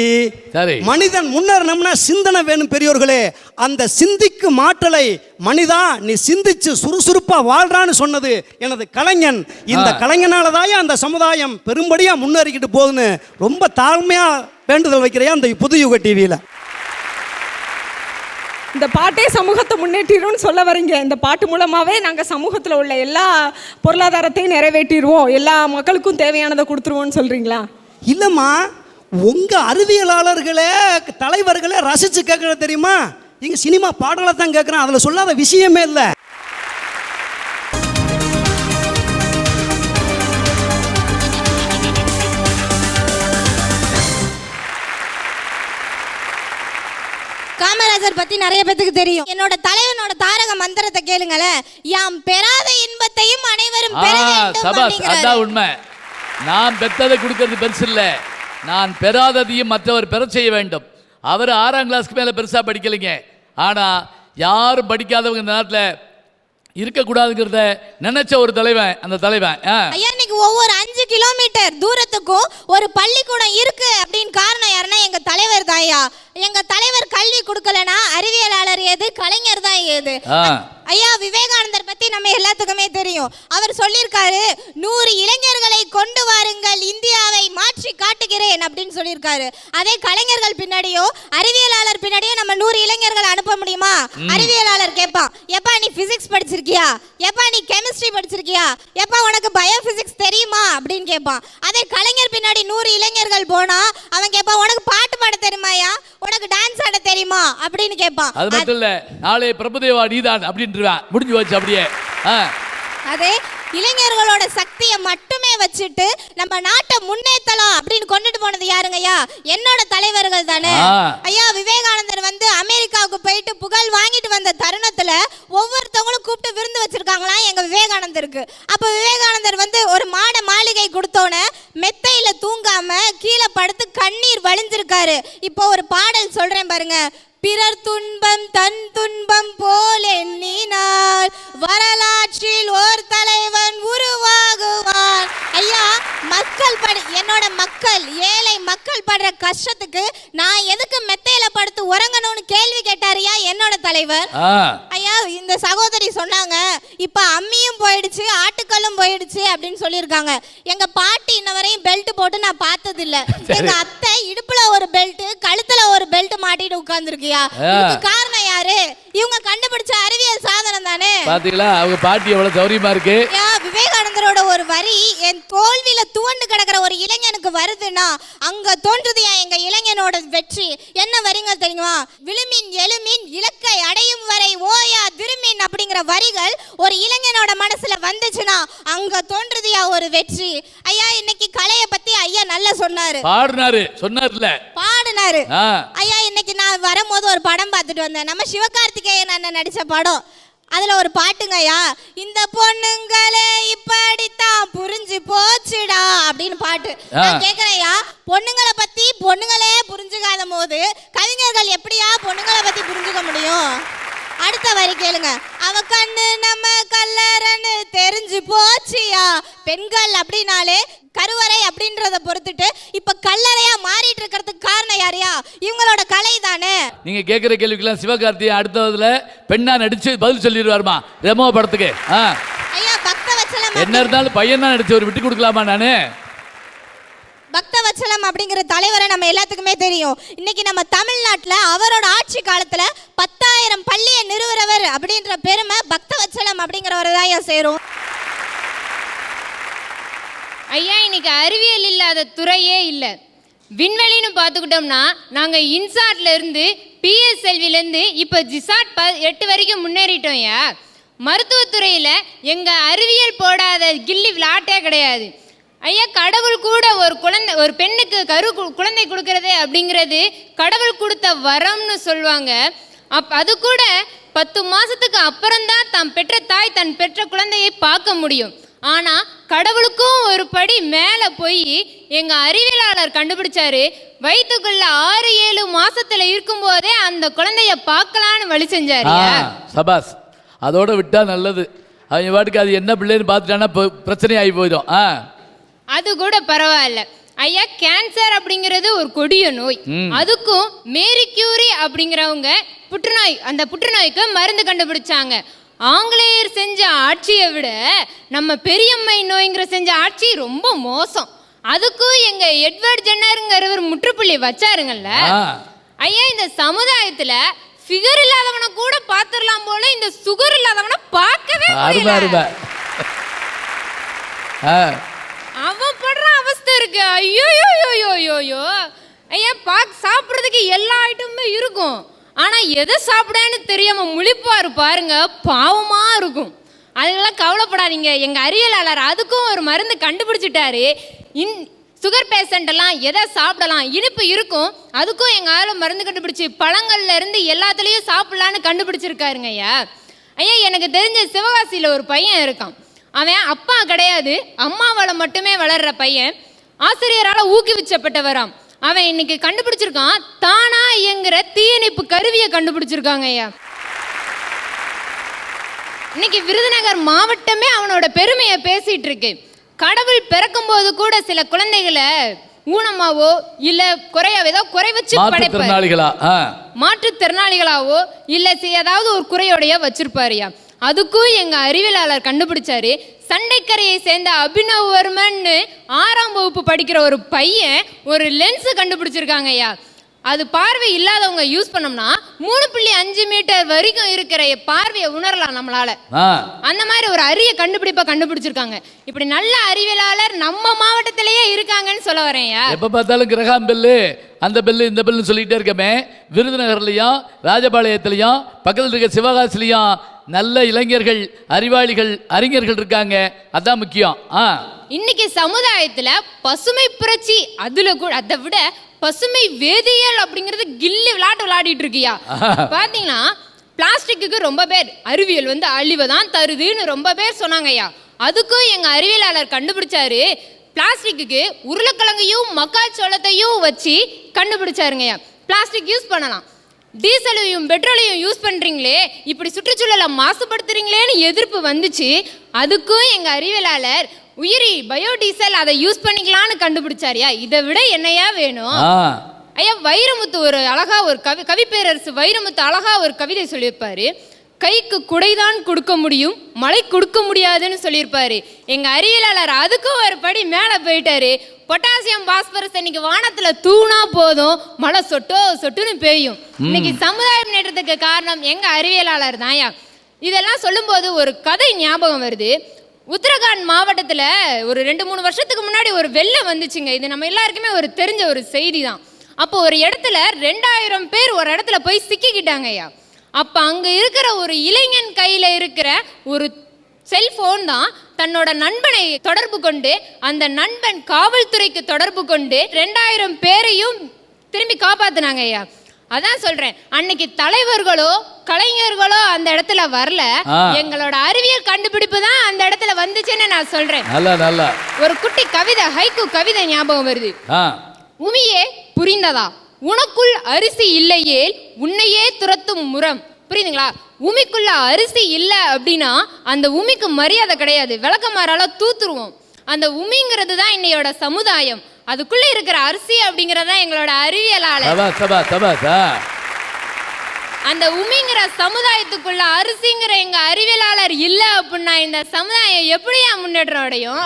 மனிதன் முன்னேறணும்னா சிந்தனை வேணும் பெரியோர்களே. அந்த சிந்திக்கும் ஆற்றலை மனிதா நீ சிந்திச்சு சுறுசுறுப்பா வாழ்றான்னு சொன்னது எனது கலைஞன். இந்த கலைஞனாலதான் அந்த சமுதாயம் பெரும்படியா முன்னேறிக்கிட்டு போகுதுன்னு ரொம்ப தாழ்மையா வேண்டுதல் வைக்கிறையா அந்த புதுயுக டிவியில. இந்த பாட்டே சமூகத்தை முன்னேற்றிடும்னு சொல்ல வரீங்க. இந்த பாட்டு மூலமாகவே நாங்கள் சமூகத்தில் உள்ள எல்லா பொருளாதாரத்தையும் நிறைவேற்றிடுவோம், எல்லா மக்களுக்கும் தேவையானதை கொடுத்துருவோம்னு சொல்கிறீங்களா? இல்லைம்மா, உங்கள் அறிவியலாளர்களே தலைவர்களே ரசித்து கேட்குற தெரியுமா? இங்கே சினிமா பாடலை தான் கேட்குறேன், அதில் சொல்லாத விஷயமே இல்லை. காமராஜர் பத்தி நிறைய பேத்துக்கு தெரியும். என்னோட தலைவனோட தாரக மந்திரத்தை கேளுங்களேன். யாம் பெறாத இன்பத்தையும் அனைவரும் பெற வேண்டும். அதான் உண்மை. நான் பெற்றதை கொடுக்கறது பெருசு இல்லை, நான் பெறாததையும் மற்றவர் பெற செய்ய வேண்டும். அவர் 6ஆம் கிளாஸ்க்கு மேலே பெருசாக படிக்கலைங்க. ஆனால் யாரும் படிக்காதவங்க இந்த நாட்டில் இருக்கக்கூடாதுங்கிறத நினைச்ச ஒரு தலைவன் அந்த தலைவன். ஐயா, இன்னைக்கு ஒவ்வொரு 5 கிலோமீட்டர் தூரத்துக்கும் ஒரு பள்ளிக்கூடம் இருக்கு அப்படின்னு காரணம் யாருன்னா எங்க தலைவர் தான் ஐயா. எங்க தலைவர் கல்வி கொடுக்கலனா அறிவியலாளர் ஏது, கலைஞர் தான் ஏது. ஐயா, விவேகானந்தர் பத்தி நம்ம எல்லாத்துக்குமே தெரியும். அவர் சொல்லியிருக்காரு, 100 இளைஞர்களை கொண்டு வாருங்கள், இந்தியாவை மாற்றி காட்டுகிறேன் அப்படின்னு சொல்லியிருக்காரு. அதே கலைஞர்கள் பின்னாடியோ அறிவியலாளர் பின்னாடியோ நம்ம 100 இளைஞர்களை அனுப்ப முடியுமா? அறிவியலாளர் கேட்பான், எப்பா நீ பிசிக்ஸ் படிச்சிருக்கியா, எப்பா நீ கெமிஸ்ட்ரி படிச்சிருக்கியா, எப்பா உனக்கு பயோபிசிக்ஸ் தெரியுமா அப்படின்னு கேட்பான். அதே கலைஞர் பின்னாடி 100 இளைஞர்கள் போனா அவன் கேட்பான், உனக்கு பாட்டு பாட தெரியுமாயா, உனக்கு டான்ஸ் ஆட தெரியுமா அப்படின்னு கேட்பான். அது மட்டும் இல்ல, நாளை பிரபுதேவா நீதான் அப்படின்றான். முடிஞ்சு வச்சு அப்படியே. அதே இளைஞர்களோட சக்தியை மட்டுமே வச்சுட்டு நம்ம நாட்டை முன்னேற்றலாம் அப்படின்னு கொண்டுட்டு போனது யாருங்கய்யா? என்னோட தலைவர்கள் தானே ஐயா. விவேகானந்தர் வந்து அமெரிக்காவுக்கு போயிட்டு புகழ் வாங்கிட்டு வந்த தருணத்துல ஒவ்வொருத்தவங்களும் கூப்பிட்டு விருந்து வச்சிருக்காங்களாம் எங்க விவேகானந்தருக்கு. அப்ப விவேகானந்தர் வந்து ஒரு மாளிகை கொடுத்தோன்னே மெத்தையில தூங்காம கீழே படுத்து கண்ணீர் வழிஞ்சிருக்காரு. இப்போ ஒரு பாடல் சொல்றேன் பாருங்க. பிறர் துன்பம் தன் துன்பம் போல் எண்ணினால் வரலாற்றில் ஓர் தலைவன் உருவாகுவான். ஐயா, மக்கள் என்னோட மக்கள், ஏழை மக்கள் படுற கஷ்டத்துக்கு நான் எதுக்கு மெத்தையில படுத்து உறங்கணும்னு கேள்வி கேட்டாரியா என்னோட தலைவர். ஐயா, இந்த சகோதரி சொன்னாங்க, இப்ப அம்மியும் போயிடுச்சு ஆட்டுக்களும் போயிடுச்சு அப்படின்னு சொல்லியிருக்காங்க. எங்க பாட்டி இன்ன வரையும் பெல்ட் போட்டு நான் பார்த்தது இல்ல. எங்க அத்தை இடுப்புல ஒரு பெல்ட் கழுத்துல ஒரு பெல்ட் மாட்டிட்டு உட்கார்ந்துருக்கு. காரணம் யாரு? இவங்க கண்டுபிடிச்ச அறிவியல் சாதனம் தானே. பாத்தீங்களா அவங்க பாட்டி எவ்வளவு சௌரியமா இருக்கு. விவேகானந்தரோட ஒரு வரி, என் தோல்வியில துவண்டு கிடக்கிற ஒரு இளைஞனுக்கு வருதுன்னா அங்க தோன்றுதியா எங்க இளைஞனோட வெற்றி. என்ன வரிங்க தெரியுமா? விழுமின் எழுமின் இலக்கை அடையும் வரை ஓயா திரும்பின் அப்படிங்கிற வரிகள் ஒரு இளைஞனோட மனசுல வந்துச்சுன்னா அங்க தோன்றுதியா ஒரு வெற்றி. ஐயா இன்னைக்கு கலையை பத்தி ஐயா நல்லா சொன்னாரு, பாடினாரு. ஐயா இன்னைக்கு நான் வரும்போது ஒரு படம் பார்த்துட்டு வந்தேன், நம்ம சிவகார்த்திகேயன் அண்ணன் நடிச்ச படம். அதுல ஒரு பாட்டுங்கய்யா, இந்த பொண்ணுங்களே இப்படித்தான் புரிஞ்சு போச்சுடா அப்படின்னு பாட்டு. நான் கேக்குறேன்யா, பொண்ணுங்களை பத்தி பொண்ணுங்களே புரிஞ்சுக்காத போது கவிஞர்கள் எப்படியா பொண்ணுங்களை பத்தி புரிஞ்சுக்க முடியும்? அடுத்த வரி கேளுங்க, அவ கண்ணு நம்ம கல்லறன்னு தெரிஞ்சு போச்சியா. பெண்கள் அப்படின்னாலே கருவறை அப்படின்றத பொறுத்துட்டு இப்ப கல்லறையா மாறிட்டு இருக்கிறதுக்கு காரணம் யாரையா? இவங்களோட கலை தானே. நீங்க கேட்கிற கேள்விக்கெல்லாம் சிவகார்த்திகேயன் அடுத்ததுல பெண்ணா நடிச்சு பதில் சொல்லிடுவாருமா ரெமோ படத்துக்கு. ஐயா பக்தவத்சலம் என்ன இருந்தாலும் பையனா நடிச்சு ஒரு விட்டு கொடுக்கலாமா? நானு பக்தவத்சலம் அப்படிங்கிற தலைவரை நம்ம எல்லாத்துக்குமே தெரியும். இன்னைக்கு நம்ம தமிழ்நாட்டில் அவரோட ஆட்சி காலத்துல 10,000 பள்ளியை நிறுவுறவர் அப்படின்ற பெருமை பக்தவத்சலம் அப்படிங்கிறவரை தான் சேரும். ஐயா இன்னைக்கு அறிவியல் இல்லாத துறையே இல்லை. விண்வெளின்னு பார்த்துக்கிட்டோம்னா நாங்கள் இன்சாட்ல இருந்து பிஎஸ்எல்வில இருந்து இப்போ ஜிசாட் 8 வரைக்கும் முன்னேறிட்டோம். ஐயா மருத்துவத்துறையில் எங்கள் அறிவியல் போடாத கில்லி விளையாட்டே கிடையாது. ஐயா கடவுள் கூட ஒரு பெண்ணுக்கு குழந்தை கொடுக்கறது அப்படிங்கிறது கடவுள் கொடுத்த வரம்னு சொல்லுவாங்க. அது கூட 10 மாசத்துக்கு அப்புறம்தான் தான் பெற்ற தாய் தன் பெற்ற குழந்தையை பார்க்க முடியும். ஆனா கடவுளுக்கும் ஒரு படி மேல போய் எங்க அறிவியலாளர் கண்டுபிடிச்சாரு, வயிற்றுக்குள்ள 6-7 மாசத்துல இருக்கும் போதே அந்த குழந்தைய பார்க்கலான்னு வழி செஞ்சாரு. சபாஸ், அதோட விட்டா நல்லது. அவங்க வாட்டுக்கு அது என்ன பிள்ளைன்னு பார்த்துட்டானா பிரச்சனை ஆகி போயிடும். அது கூட பரவாயில்ல ஐயா. கேன்சர் அப்படிங்கிறது ஒரு கொடிய நோய். அதுக்கும் மேரி கியூரி அப்படிங்கிறவங்க அந்த புற்றுநோய்க்கு மருந்து கண்டுபிடிச்சாங்க. ஆங்கிலேயர் செஞ்ச ஆட்சியை விட நம்ம பெரியம்மை நோய்ங்கிற செஞ்ச ஆட்சி ரொம்ப மோசம். அதுக்கும் எங்க எட்வர்ட் ஜென்னருங்கிறவர் முற்றுப்புள்ளி வச்சாருங்கல்ல. ஐயா இந்த சமுதாயத்துல ஃபிகர் இல்லாதவனை கூட பாத்துடலாம் போல, இந்த சுகர் இல்லாதவனை பார்க்கவே முடியல. அவன் படுற அவஸ்தை இருக்கு. ஐயோ ஐயா சாப்பிட்றதுக்கு எல்லா ஐட்டமுமே இருக்கும், ஆனா எதை சாப்பிடன்னு தெரியாம முழிப்பாரு பாருங்க, பாவமா இருக்கும். அதெல்லாம் கவலைப்படாதீங்க, எங்க அறிவியலாளர் அதுக்கும் ஒரு மருந்து கண்டுபிடிச்சிட்டாரு. சுகர் பேஷண்ட் எல்லாம் எதை சாப்பிடலாம், இனிப்பு இருக்கும், அதுக்கும் எங்க ஆளு மருந்து கண்டுபிடிச்சு பழங்கள்ல இருந்து எல்லாத்துலயும் சாப்பிடலான்னு கண்டுபிடிச்சிருக்காருங்க. ஐயா எனக்கு தெரிஞ்ச சிவகாசியில ஒரு பையன் இருக்கான். அவன் அப்பா கிடையாது, அம்மாவால் மட்டுமே வளர்ற பையன். ஆசிரியரால் ஊக்குவிச்சப்பட்டவராம். அவன் இன்னைக்கு கண்டுபிடிச்சிருக்கான், தானா இயங்குற தீயணைப்பு கருவியை கண்டுபிடிச்சிருக்காங்க. ஐயா இன்னைக்கு விருதுநகர் மாவட்டமே அவனோட பெருமையை பேசிட்டு இருக்கு. கடவுள் பிறக்கும் போது கூட சில குழந்தைகளை ஊனமாவோ இல்ல குறை வச்சு மாற்றுத்திறனாளிகளாவோ இல்ல ஏதாவது ஒரு குறையோடைய வச்சிருப்பாருயா. அதுக்கும் எங்க அறிவியலாளர் கண்டுபிடிச்சாரு. சண்டைக்கரையை சேர்ந்த அபினவ் வர்மன் 6ஆம் வகுப்பு படிக்கிற ஒரு பையன் ஒரு லென்ஸ் கண்டுபிடிச்சிருக்காங்க. ஐயா அது பார்வை இல்லாதவங்க யூஸ் பண்ணோம்னா 3.5 மீட்டர் வரைக்கும் இருக்கிற பார்வையை உணரலாம் நம்மளால. அந்த மாதிரி ஒரு அரிய கண்டுபிடிப்பை கண்டுபிடிச்சிருக்காங்க. இப்படி நல்ல அறிவியலாளர் நம்ம மாவட்டத்திலேயே இருக்காங்கன்னு சொல்ல வரேன். எப்ப பார்த்தாலும் கிரகாம் பெல்லு அந்த பெல்லு இந்த பெல்லுன்னு சொல்லிட்டே இருக்கமே. விருதுநகர்லையும் ராஜபாளையத்திலையும் பக்கத்தில் இருக்க சிவகாசிலையும் நல்ல இளைஞர்கள், அறிவாளிகள், அறிஞர்கள் இருக்காங்க. அதான் முக்கியம். இன்னைக்கு சமுதாயத்துல பசுமை புரட்சி, அதுல கூட அதை விட பசுமை வேதியியல் அப்படிங்கிறது கில்லி விளையாடிட்டு இருக்கியா. பாத்தீங்கன்னா பிளாஸ்டிக்கு ரொம்ப பேர் அறிவியல் அழிவை தான் தருதுன்னு ரொம்ப பேர் சொன்னாங்கய்யா. அதுக்கும் எங்க அறிவியலாளர் கண்டுபிடிச்சாரு, பிளாஸ்டிக்கு உருளைக்கிழங்கையும் மக்காச்சோளத்தையும் வச்சு கண்டுபிடிச்சாருங்கய்யா. பிளாஸ்டிக் யூஸ் பண்ணலாம், டீசலையும் பெட்ரோலையும் யூஸ் பண்றீங்களே, இப்படி சுற்றுச்சூழலை மாசுபடுத்துறீங்களேன்னு எதிர்ப்பு வந்துச்சு. அதுக்கும் எங்க அறிவியலாளர் உயிரி பயோடீசல் அதை யூஸ் பண்ணிக்கலான்னு கண்டுபிடிச்சாரியா. இதை விட என்னையா வேணும்? ஐயா வைரமுத்து ஒரு அழகா ஒரு கவிப்பேரரசு வைரமுத்து அழகா ஒரு கவிதை சொல்லியிருப்பாரு. கைக்கு குடைதான் கொடுக்க முடியும், மழை கொடுக்க முடியாதுன்னு சொல்லியிருப்பாரு. எங்க அறிவியலாளர் அதுக்கும் ஒரு படி மேல போயிட்டாரு. பொட்டாசியம் பாஸ்பரஸ் இன்னைக்கு வானத்துல தூணா போதும், மழை சொட்டுன்னு பெய்யும். இன்னைக்கு சமுதாய முன்னேற்றத்துக்கு காரணம் எங்க அறிவியலாளர் தான்யா. இதெல்லாம் சொல்லும் போது ஒரு கதை ஞாபகம் வருது. உத்தரகாண்ட் மாவட்டத்தில் ஒரு 2-3 வருஷத்துக்கு முன்னாடி ஒரு வெள்ளம் வந்துச்சுங்க. இது நம்ம எல்லாருக்குமே ஒரு தெரிஞ்ச ஒரு செய்தி தான். அப்போ ஒரு இடத்துல 2000 பேர் ஒரு இடத்துல போய் சிக்கிக்கிட்டாங்க ஐயா. அப்போ அங்கே இருக்கிற ஒரு இளைஞன் கையில் இருக்கிற ஒரு செல்போன் தான் தன்னோட நண்பனை தொடர்பு கொண்டு, அந்த நண்பன் காவல்துறைக்கு தொடர்பு கொண்டு 2000 பேரையும் திரும்பி காப்பாத்தினாங்க ஐயா. அதான் சொல்றேன், அன்னைக்கு தலைவர்களோ கலைஞர்களோ அந்த இடத்துல வரல, எங்களோட அறிவியல் கண்டுபிடிப்பு தான் அந்த இடத்துல வந்துச்சுன்னு நான் சொல்றேன். நல்லா ஒரு குட்டி கவிதை, ஹைக்கூ கவிதை ஞாபகம் வருது. உமியே புரிந்ததா, உனக்குள் அரிசி இல்லையே உன்னையே துரத்தும் முரம். புரியுதுங்களா? உமிக்குள்ள அரிசி இல்லை அப்படின்னா அந்த உமிக்கு மரியாதை கிடையாது, விளக்கமாறால தூத்துருவோம். அந்த உமிங்கிறது தான் இன்னையோட சமுதாயம். அதுக்குள்ள இருக்கிற அரிசி அப்படிங்கறத எங்களோட அறிவியலாளர், அந்த உமிங்கிற சமுதாயத்துக்குள்ள அரிசிங்கிற எங்க அறிவியலாளர் இல்ல அப்படின்னா இந்த சமுதாயம் எப்படியா முன்னேற்றம் அடையும்?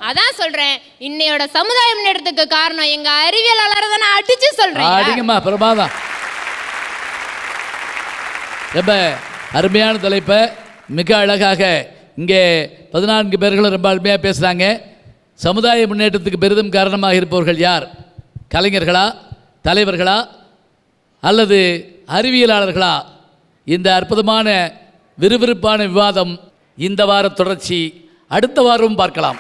அதான் சொல்றேன், இன்னையோட சமுதாய முன்னேற்றத்துக்கு காரணம் எங்க அறிவியலாளர் தான். அடிச்சு சொல்றேன். பிரமாதம். ரொம்ப அருமையான தலைப்பை மிக அழகாக இங்கே 14 பேர்களும் ரொம்ப அருமையாக பேசுகிறாங்க. சமுதாய முன்னேற்றத்துக்கு பெரிதும் காரணமாக இருப்பவர்கள் யார்? கலைஞர்களா, தலைவர்களா, அல்லது அறிவியலாளர்களா? இந்த அற்புதமான விறுவிறுப்பான விவாதம் இந்த வார தொடர்ச்சி அடுத்த வாரமும் பார்க்கலாம்.